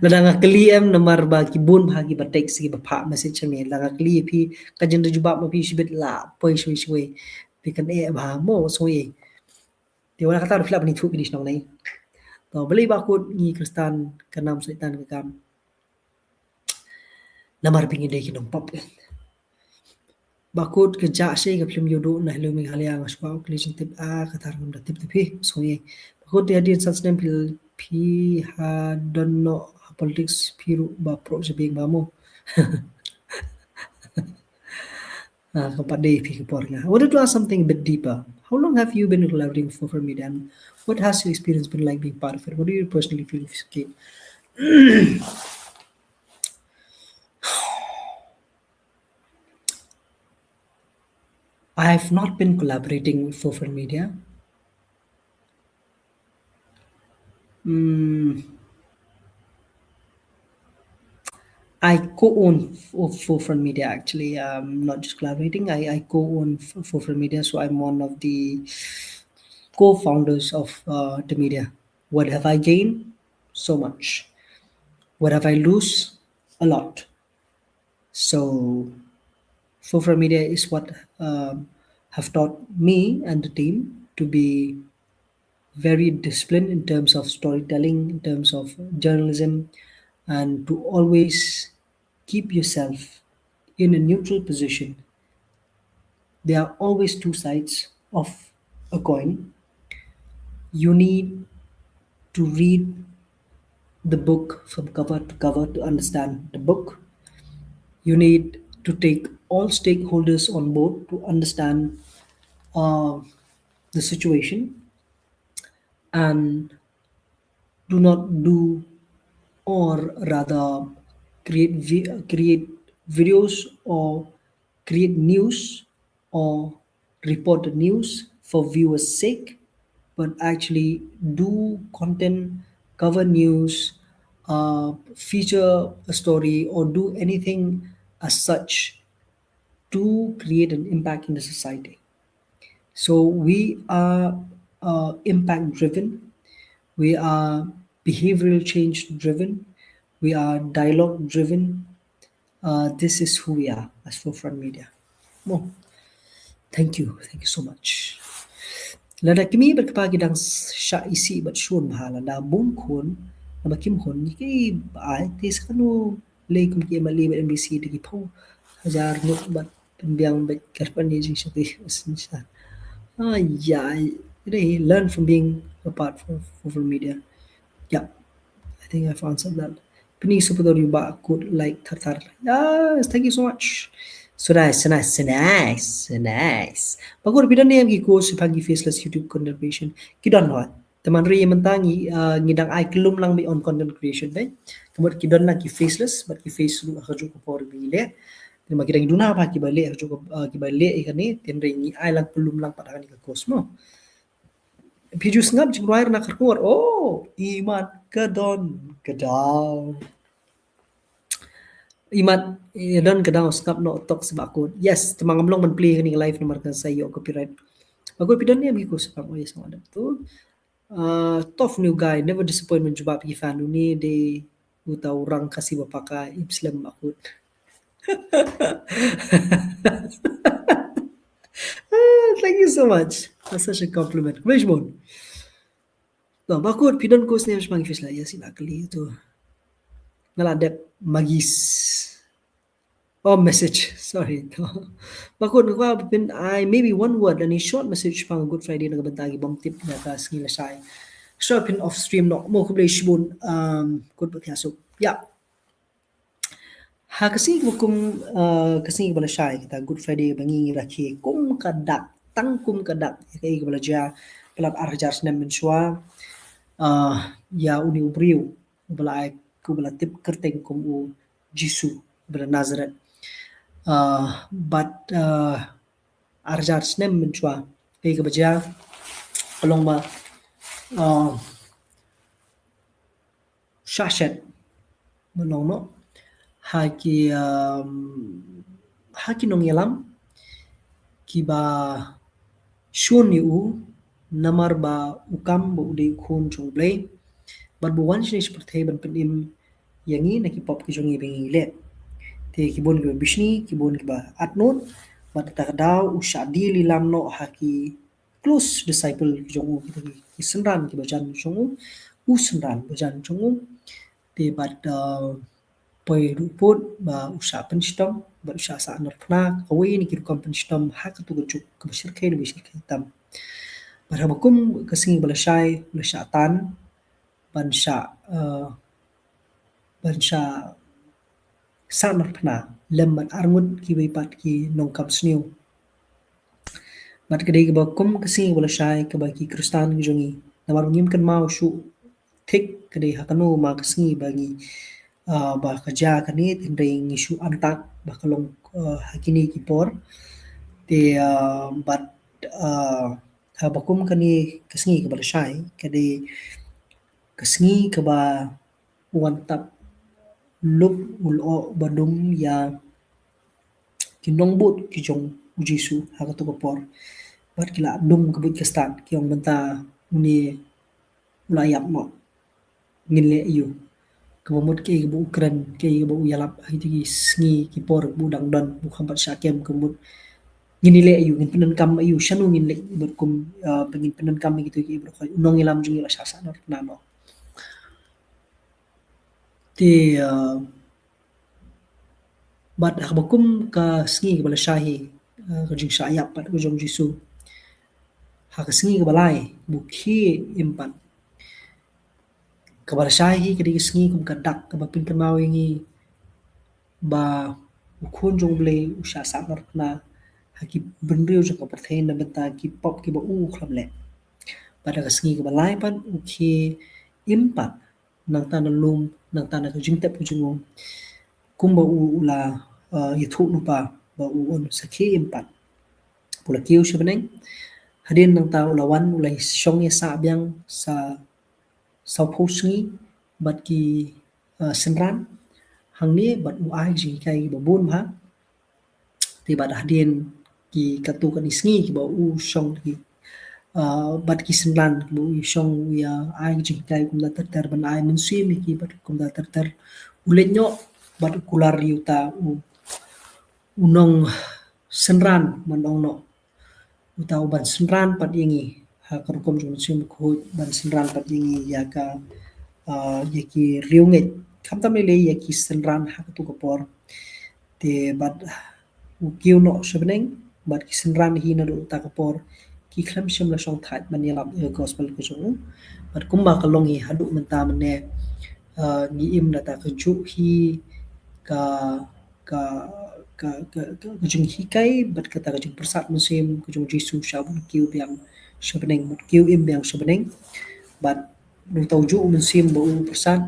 ladang kli em namar ba ki bun bha ki ba text ki ba pha message me la kli phi ka jin ju ba mo phi shibet la poi shoi shoi pi kan e ba mo so e ti wala kata flap ni thu pi dis nong nei to beli ba ko ni kristan kanam setan ka kam namar pingin de ki nong pop bakut ke ja se ke film yodo na hello mi halia ngaswa collision tip a katar ngam da tip tipi so ye bakut dia di such name pi ha don't know politics piru ba pro se bing mamu kapade pi porga I wanted to ask something a bit deeper how long have you been collaborating for media and what has your experience been like being part of it what do you personally feel Kate? I have not been collaborating for media. Mm, I co-own Front Media actually. Not just collaborating. I co-own Front Media, so I'm one of the co-founders of the media. What have I gained? So much. What have I lose? A lot. So Front Media is what have taught me and the team to be very disciplined in terms of storytelling, in terms of journalism, and to always keep yourself in a neutral position. There are always two sides of a coin. You need to read the book from cover to cover to understand the book. You need to take all stakeholders on board to understand uh, the situation and do not do or rather create videos or create news or report the news for viewers sake but actually do content cover news feature a story or do anything as such to create an impact in the society so we are impact driven. We are behavioral change driven. We are dialogue driven. This is who we are as Forefront Media. Mo, thank you. Thank you so much. Lada kimi berkepagi dang sya isi bat syun bahala da bung kun na bakim kun ni kay ay tis kanu lay kum ki mali bat MBC di kipo hajar ngut bat pembiang bat karpan ni jing syati usin. Yeah, learn from being a part of media. Yeah, I think I've answered that. Pini super you ba could like tartar. Yes, thank you so much. So nice, so nice, so nice, so nice. Bago bidan niya ko sa pagi faceless YouTube content creation. Kidon no. Teman ri mentangi ngidang ay kelum lang may on content creation day. Kamot kidon lang ki faceless, but ki face lu ako ko por bile. Terima kita iduna pa ki balik ako ki balik ikan ni tenre ni ay lang pelum lang pada kan ka kosmo. Piju ngap jing ruair nak keluar. Oh, iman kedon kedau. Imat don kadang skap no tok sebab aku. Yes, temang amlong man play ni live nomor kan saya copyright. Aku pidan ni amiko sebab oh yes ada tu. Tough new guy, never disappoint mencuba pergi fan ni de uta orang kasih bapaka Islam aku. Thank you so much. That's such a compliment. Mejmon. No, bakut pidan ko sniya mas mangifis la yes inakli tu. Naladep magis. Oh, message. Sorry. Bakun ko pin I maybe one word and a short message pang Good Friday na kabantagi bom tip na ka skila sai. So pin off stream no mo ko blay shibun good podcast. Yeah. Ha kasi ko kum kasi bala sai kita Good Friday bangi rakhi kum kadak tang kum kadak kay bala ja pelat arjar snem men shwa ya uni ubriu bala ay ko bala tip kerteng kum u Jisu bala Nazareth. But arjar snem men shwa kay kabaja along ma shashet menong no haki nong yalam ki ba shun yu namar ba ukam ba ude khun chung blay but bu wan shini seperti ban penim yangi na ki pop ki jongi bengi le te ki bon ki ba bishni ki bon ki ba atnot but ta daw u shadi li lam no haki close disciple ki jongu ki senran ki ba jan jongu u senran ba jan jongu te but poi ruput ba usha penstom ba usha sa anar pna kawi ni kiru kam penstom hak tu gujuk ke besirkai ni besirkai tam barhabakum kasing bala syai bala syatan ban sya ban sya sa anar pna lemban arngut ki wipat ki nongkam sniu bat kadai ke bakum kasing bala syai ke bagi kristan ki jongi namar ngim kan mau shu thik kadai hakanu ma kasing bagi ba kerja kani tindai ngisu antak ba kalong hakini kipor te bat bakum kani kasngi ke balashai kade kasngi ke ba wantap lup ulo badum ya kinong but kijong ujisu hakato kapor bat kila dum kabut kastan kiyong benta uni ulayap mo nginle yu kemamut ke bu ukran ke bu yalap hiti sngi kipor budang don bu khampat syakem kemut ngini le ayu ngin penan kam ayu shanu ngin le berkum pengin penan kam gitu ki berkhoi unong ilam jungi la sasa nor nano ti bat bakum ka sngi ke bala shahi ka jing syayap pat ko jong jisu ha ka sngi ke balai bukhi impan ka bala shahi ka di sngi kum ka dak ka bapin kan mawingi ba ukun jong ble usha sa nor na haki benriu jaka pertain na benta ki pop ki ba khlam le pada ka sngi ka balai pan uki impat nang tanah lum nang tanah ka jingtep ku jungo kumba ula yathu lupa ba on sakhi impat pula kiu sebeneng hadin nang ta ulawan ulai syong ya sa byang sa sau posngi bat ki senran hang ni bat u ai ji kai ba bun ha ti bat hadin ki katu kan isngi ki ba u syong ki bat ki senran bu syong ya ai ji kai kum da ter ban ai men sui mi ki bat kum da ter ulet nyo bat kular yuta unong senran manong no utau ban senran pat yangi ha karukom jung sim ko ban senran pat yangi ya ka yaki riunget kam tam le yaki senran ha tu kapor te bat ukiu no sebeneng bat ki senran hi na do ta kapor ki khlam sim la song that ban yalap gospel ko jung bat kumba kalong hi hadu menta mane ni im na ta ka ju hi ka ka kujung hikai bat kata kujung persat musim kujung jisu syabun kiu biang sebeneng kiu im biang sebeneng bat nu tauju musim bau persat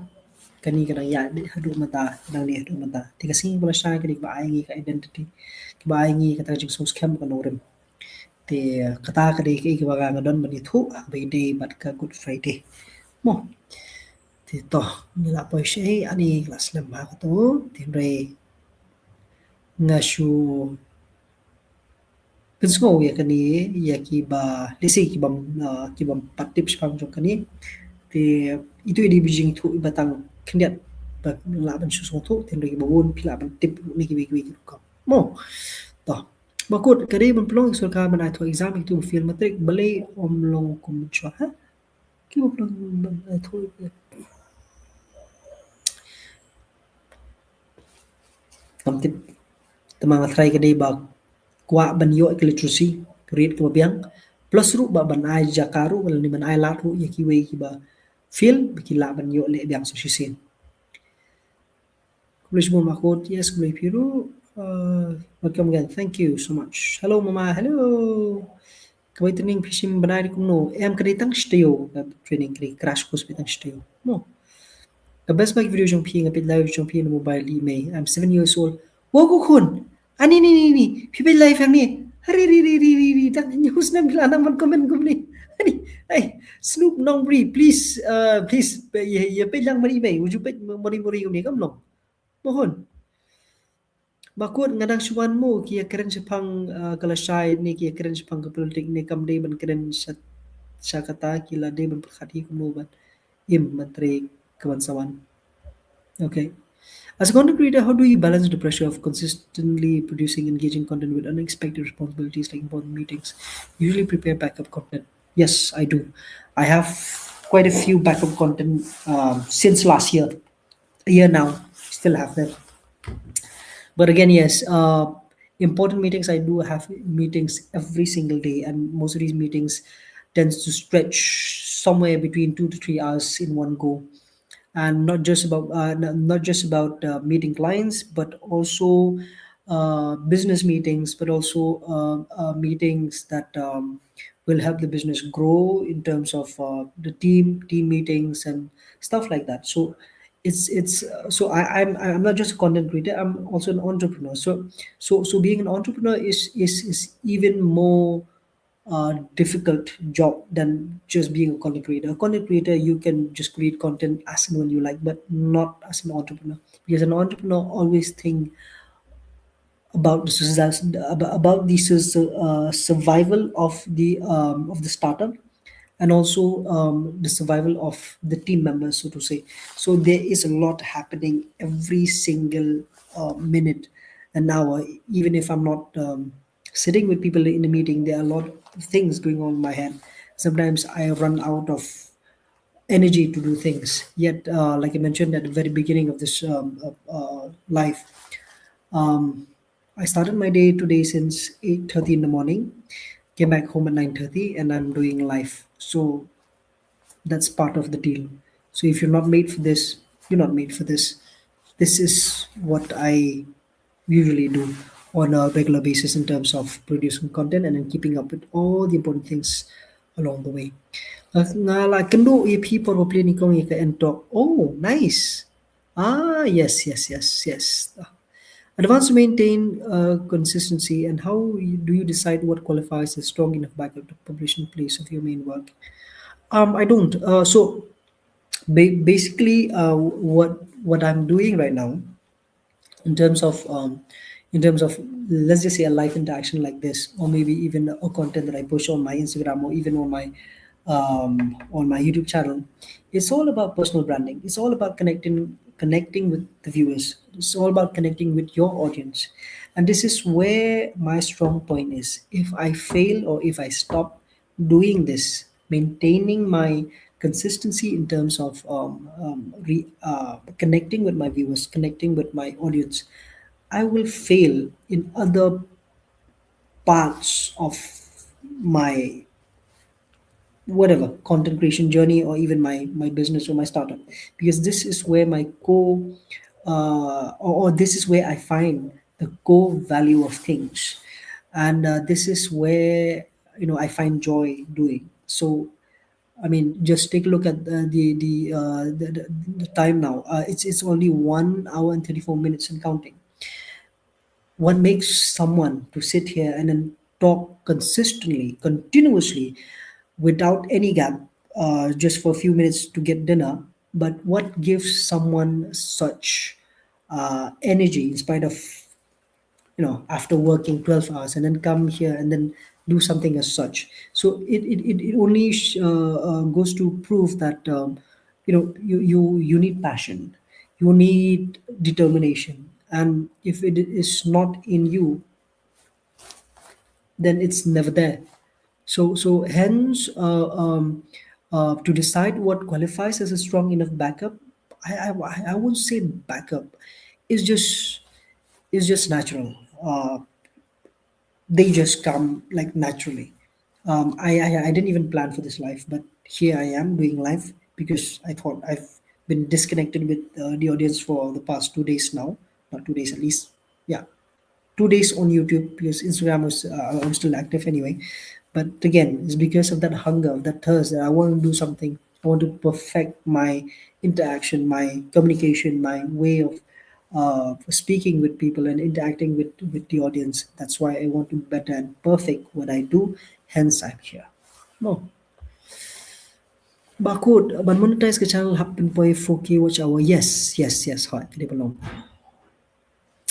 kani kana ya di hadu mata nang ni hadu mata tiga sing bola sha kani ba aingi ka identity ki ba aingi kata kujung sos kem ka norem te kata kadi ki ba ga don bani thu ba day bat ka good friday mo te to ni la poi she ani kelas lemah tu timre ngashu Pensou ya kani ya ki ba lesi ki bam patip spang jo kani te itu di bijing tu batang kendiat ba la ban su song tu ten lagi bawon pila ban tip ni ki wi ko mo to bakut kari ban pelong sur ka ban atho exam itu film matrik balai om long kum chwa ha ki bo pelong ban atho am tip tamang athrai ka dei ba kwa ban yo ek literacy read ka biang plus ru ba ban ai jakaru wala ni ban ai lat ru ya ki wei ki ba feel ki la ban yo le biang so shi sin kulish mo makot yes kulay piru welcome again thank you so much hello mama hello kawai training fishing banai kum no em kadi tang steo training kadi crash course bitang steo mo the best bike video jong ping a bit live jong ping mobile email. I'm 7 years old. Wo ko kun. Ani ni. Pipi live ang ni. Hari ri. Tang news na bila naman comment ko ni. Ani ay Snoop nong bri please please ya pe lang mari email. Uju pe mari ko ni kam long. Mohon. Bakut ngadang suan mo kia keren sepang kalasay ni kia keren sepang politik ni kam day ban keren sa kata kila day ban perkhati kumuban. Im menteri kebansawan. Okay. As a content creator, how do you balance the pressure of consistently producing engaging content with unexpected responsibilities like important meetings? Usually prepare backup content. Yes, I do. I have quite a few backup content since last year. A year now, still have them. But again, yes, important meetings. I do have meetings every single day, and most of these meetings tends to stretch somewhere between 2 to 3 hours in one go, and not just about meeting clients, but also business meetings, but also meetings that will help the business grow in terms of the team meetings and stuff like that. So it's so I'm not just a content creator, I'm also an entrepreneur. So being an entrepreneur is even more difficult job than just being a content creator. A content creator, you can just create content as and when you like, but not as an entrepreneur. Because an entrepreneur always think about the about the survival of the startup, and also the survival of the team members, so to say. So there is a lot happening every single minute an hour. Even if I'm not sitting with people in a meeting, there are a lot of things going on in my head. Sometimes I run out of energy to do things. Yet, like I mentioned at the very beginning of this life, um, I started my day today since 8:30 in the morning. Came back home at 9:30, and I'm doing live. So that's part of the deal. So if you're not made for this, you're not made for this. This is what I usually do on a regular basis in terms of producing content and then keeping up with all the important things along the way. Nga la kendo EP probably ni kong ika and talk. Oh, nice. Ah, yes. Advanced to maintain consistency, and how do you decide what qualifies as strong enough backup to publish in place of your main work? I don't. So basically, what I'm doing right now in terms of let's just say a live interaction like this, or maybe even a content that I push on my Instagram or even on my YouTube channel, it's all about personal branding. It's all about connecting with the viewers. It's all about connecting with your audience, and this is where my strong point is. If I fail or if I stop doing this, maintaining my consistency in terms of connecting with my viewers, connecting with my audience, I will fail in other parts of my whatever content creation journey, or even my business or my startup, because this is where my core or this is where I find the core value of things, and this is where I find joy doing. So I mean, just take a look at the time now. It's only 1 hour and 34 minutes and counting. What makes someone to sit here and then talk consistently, continuously, without any gap, just for a few minutes to get dinner? But what gives someone such energy in spite of after working 12 hours and then come here and then do something as such. So it only goes to prove that you need passion, you need determination, and if it is not in you, then it's never there. So hence, to decide what qualifies as a strong enough backup, I won't say backup. It's just it's just natural. They just come like naturally. I didn't even plan for this life, but here I am doing life because I thought I've been disconnected with the audience for the past 2 days now, not 2 days at least. Yeah, 2 days on YouTube because Instagram was I'm still active anyway. But again, it's because of that hunger, that thirst that I want to do something. I want to perfect my interaction, my communication, my way of speaking with people and interacting with the audience. That's why I want to be better and perfect what I do. Hence, I'm here. No. Bakut, ban monetize ke channel happen poi 4K watch hour. Yes, yes, yes. Hot. Kedi belum.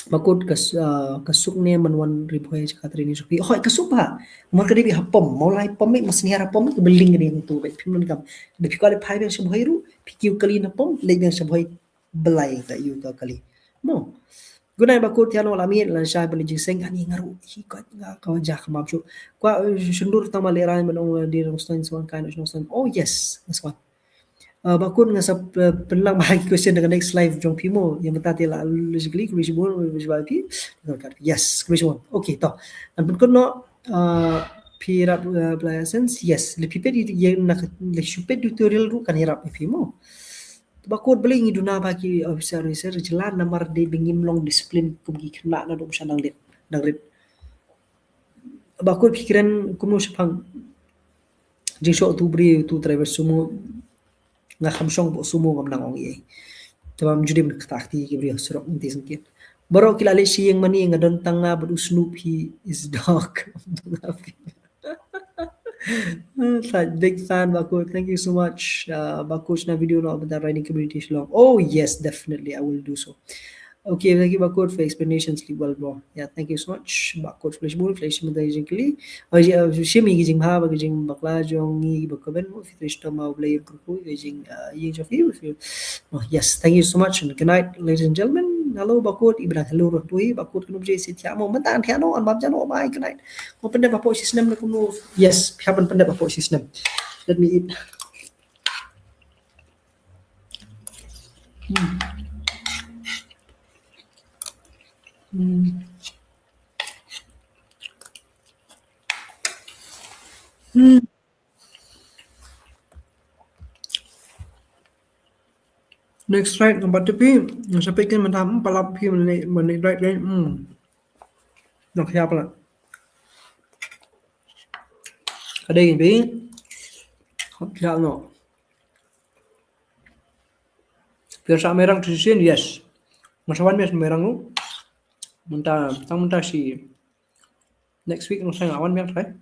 Bakut kasuk ni manwan ripoy cakap tadi ni supi. Oh, kasuk pa. Umar kadi bi hapom. Mulai pom mi mas ni hara pom ke beling ni tu. Bet pim kam. De pi kali pai yang sebuah ru, pikiu kali na pom, le yang sebuah belai ta yu ka kali. No. Gunai bakut tiano lami lan syai beli jiseng ani ngaru. Hi ka ka jah ka mabsu. Kwa sundur tama leran manong di rostan suan kan rostan. Oh yes. That's one. Bakun nga sa penlang bahagi question dengan next live jong pimo yang betati la logically kumisi bon kumisi pi yes kumisi bon okay to and pun no pirap license yes le pipet yang nak le shupet tutorial ru kan hirap pimo bakut beli ngi duna bagi officer research jelan namar de bingim long disiplin kugi kena na dum sanang dit dang rit bakut pikiran kumu sepang jisho tu bri tu driver sumo nga khamsong bo sumo ngam nang ong ye tamam judim takti ki bri surok inti singkit baro kilale si yang mani nga don tanga but snoop he is dog. Big fan Baku, thank you so much. Baku na video no about the riding community Shillong. Oh yes, definitely I will do so. Okay, thank you Baku for explanations. Sleep well, bro. Yeah, thank you so much. Baku flash bull flash mo dahil jingkili. Shimi gijing ha gijing bakla jong ni bakaben mo fitrish to ma blay kuku gijing yi of you. Oh, yes, thank you so much and good night, ladies and gentlemen. Hello Bakut, ibra hello rohtui Bakut kunu bje si tiamo mentan tiano an mab jano bye good night. Open the Bapo system na kunu. Yes, happen panda Bapo system. Let me eat. Next right number tepi yang sampai kan mentam palap pi menai right right nak siapa lah ada yang bi hot siapa no biar sa merang tusin yes masawan mes merang lu mentah tang mentah si next week nung saya awan biar saya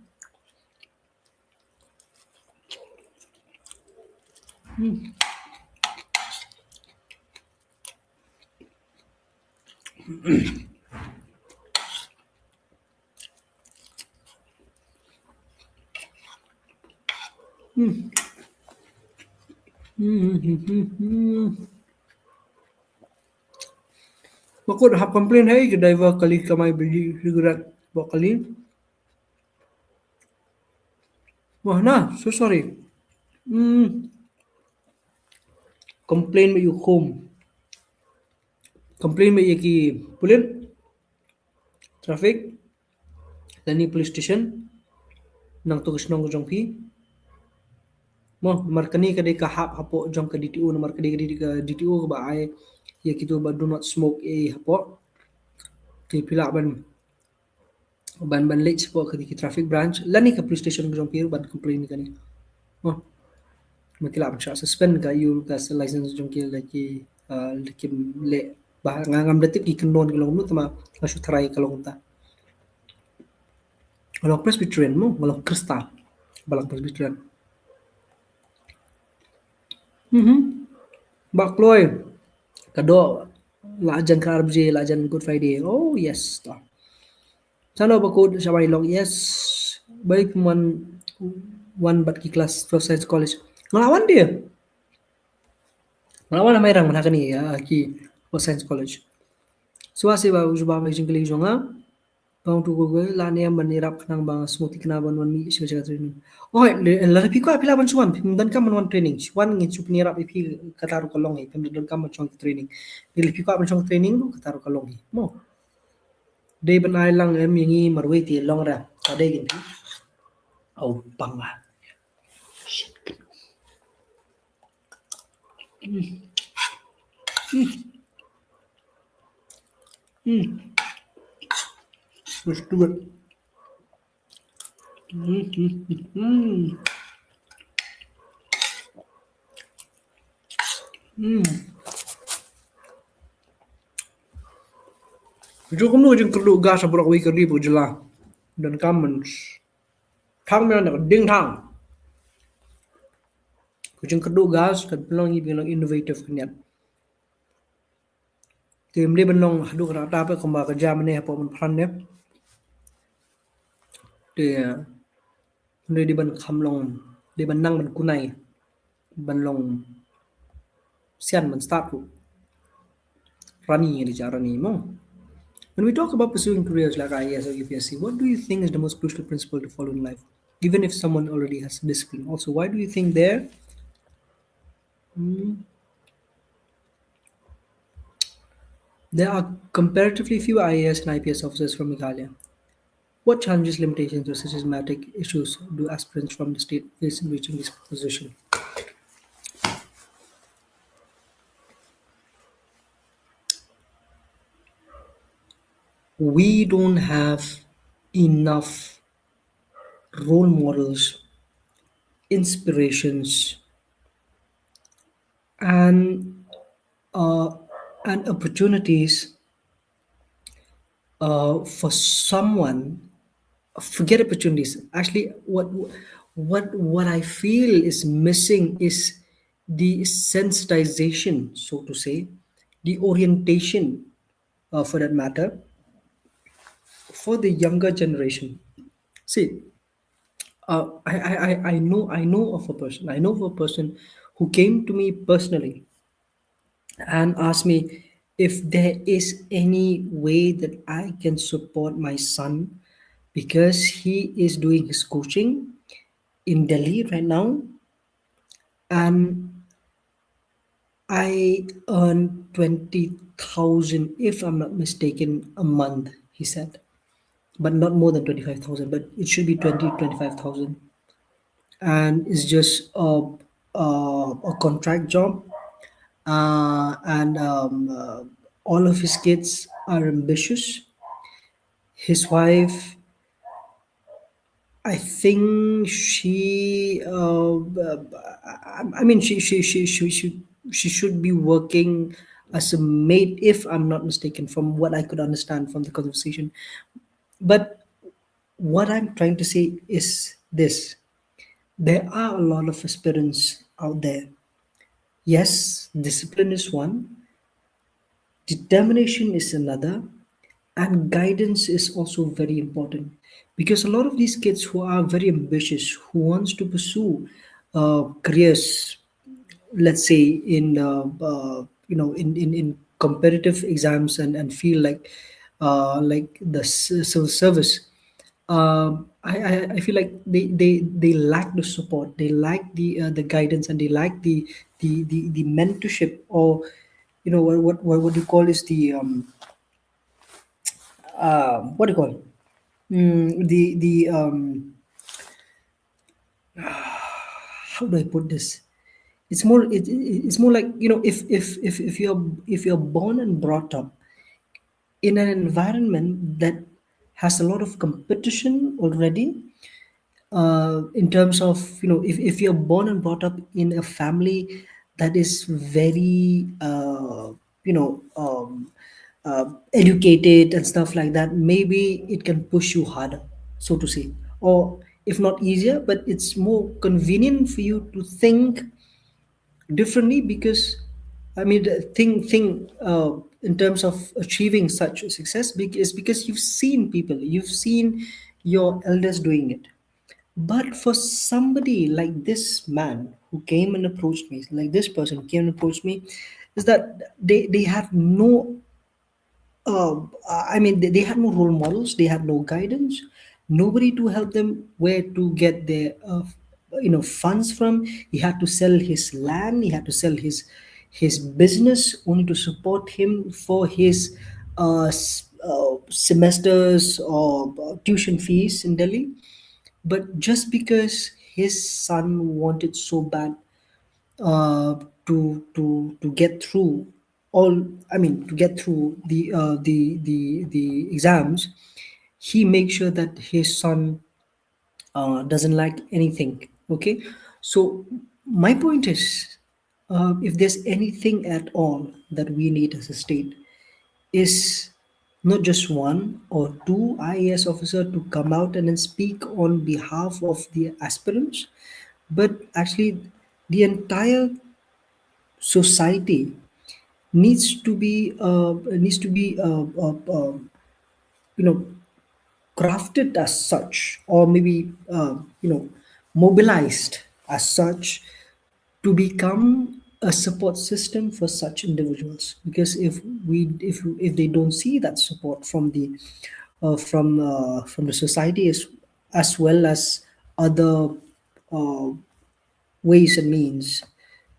Bakut hap complain hai ke driver kali kamai beli cigarette bawa kali. Wah nah, so sorry. Complain me you home. Complain me ye ki pulim traffic lani police station nang tugas nong jong pi. Mo markani ka de ka hap hapo jong ka DTO na markani ka DTO ka ba ai ye kitu ba do not smoke hapo. Ti pila ban late po ka di traffic branch lani ka police station jong pi ban complain ka ni. Mo makila ban suspend ka you ka license jong ki lagi lekim le bah ngam detik di kenon kalong nu tama kasu try kalong ta. Kalau Presbyterian mo, kalau kristal, balang Presbyterian. Bakloy, kado lajan KRJ, lajan Good Friday. Oh yes, toh. Sana bakod sa Marilog, yes. Balik one bat ki class first science college. Ngelawan dia. Ngelawan na mayrang manaka ni ki first science college. Suwasi ba usuba ba jingkali jonga. Bang tu ko la ne manirap nang bang smoothie kana ban wan mi siya training. Oh, la pi ko apila ban suwan pim dan kam wan training. Suwan ngi chup nirap ipi kataru kalong pim dan kam chong training. Dili pi ko ban chong training lu kataru kalong. Mo. Day ban ai lang em yingi marway ti long ra. Ade gin. Au panga. Let's do it. Jokom nu jeng kerlu gas apura wi kerdi bu jela. Dan kamen thang me na ding thang. Kucing kerdu gas kan pelong i bilang innovative kanyat. Tim dia benong hadu kena ta pe kemba kerja mene apa mun pran ne. Dia dia di ban kamlong dia ban nang ban kunai. Ban long sian ban start tu. Rani di jarani mo. When we talk about pursuing careers like IAS or UPSC, what do you think is the most crucial principle to follow in life? Even if someone already has discipline. Also, why do you think there are comparatively few IAS and IPS officers from Meghalaya? What challenges, limitations, or systematic issues do aspirants from the state face in reaching this position? We don't have enough role models, inspirations, and uh, and opportunities for someone. Forget opportunities. Actually, what I feel is missing is the sensitization, so to say, the orientation, for that matter, for the younger generation. See, I know of a person. I know of a person who came to me personally and asked me if there is any way that I can support my son because he is doing his coaching in Delhi right now, and I earn 20,000, if I'm not mistaken, a month, he said, but not more than 25,000, but it should be 25,000, and it's just a contract job, and all of his kids are ambitious. His wife, I think I mean, she should be working as a maid, if I'm not mistaken, from what I could understand from the conversation. But what I'm trying to say is this: there are a lot of aspirants out there. Yes, discipline is one, determination is another, and guidance is also very important, because a lot of these kids who are very ambitious, who wants to pursue careers, let's say in in competitive exams, and feel like the civil service, I feel like they lack the support, they lack the guidance, and they lack the mentorship, or what do you call is the what do you call it? The how do I put this? It's more like, if you're born and brought up in an environment that has a lot of competition already, in terms of, if you're born and brought up in a family that is very you know educated and stuff like that, maybe it can push you harder, so to say, or if not easier, but it's more convenient for you to think differently, because I mean, the thing in terms of achieving such success is because you've seen people, you've seen your elders doing it. But for somebody like this man who came and approached me, like this person who came and approached me, is that they had no I mean, they had no role models, they had no guidance, nobody to help them where to get their funds from. He had to sell his land, he had to sell his business only to support him for his semesters or tuition fees in Delhi. But just because his son wanted so bad uh, to get through all, I mean, to get through the exams, he makes sure that his son doesn't lack anything. Okay, so my point is, if there's anything at all that we need as a state, is not just one or two IAS officer to come out and then speak on behalf of the aspirants, but actually the entire society needs to be you know crafted as such, or maybe mobilized as such, to become a support system for such individuals. Because if they don't see that support from the society, as well as other uh, ways and means,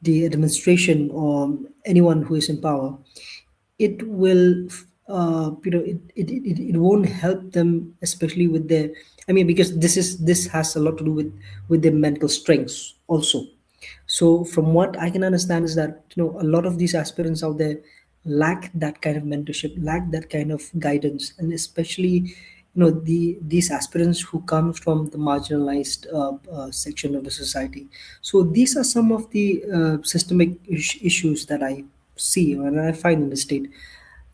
the administration or anyone who is in power, it will it won't help them, especially with their, I mean, because this has a lot to do with their mental strengths also. So from what I can understand is that, a lot of these aspirants out there lack that kind of mentorship, lack that kind of guidance, and especially these aspirants who come from the marginalized section of the society. So these are some of the systemic issues that I see and I find in the state.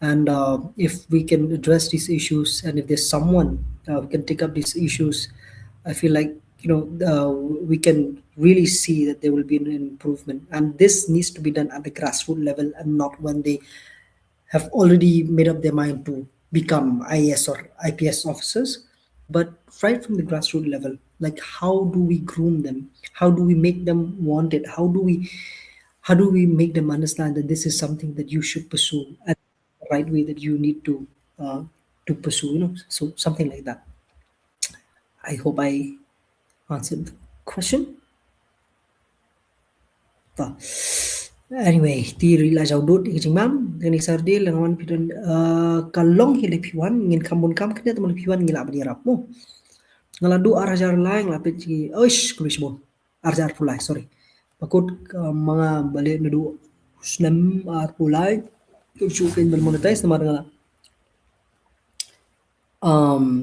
And if we can address these issues, and if there's someone who can take up these issues, I feel like, we can really see that there will be an improvement. And this needs to be done at the grassroots level, and not when they have already made up their mind to become IAS or IPS officers, but right from the grassroots level. Like, how do we groom them? How do we make them want it? How do we make them understand that this is something that you should pursue, and the right way that you need to pursue? So something like that. I hope I answered the question. Tah. Anyway, ti rila jau dut ikicing mam, ngani sardi langawan pidon kalong hile piwan ngin kambun kam kena teman piwan ngila bani rap mo. Ngaladu arajar lain lapit ci oish kulis bon. Arajar pulai, sorry. Pakut mga balik nadu snam ar pulai tu syukin bal monetize na maranga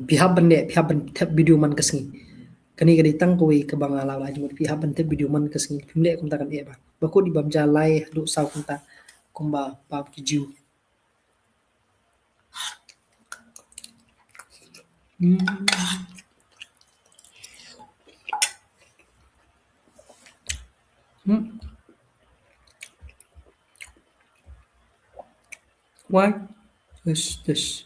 pihak bande pihak ban tap video man kasngi. Kani kani tang kowe ka banga la la jumur pihak ban tap video man kasngi pimle kum takan e ba. Bakut di bam jalai du saw kunta kumba pap ki jiu. Why is this?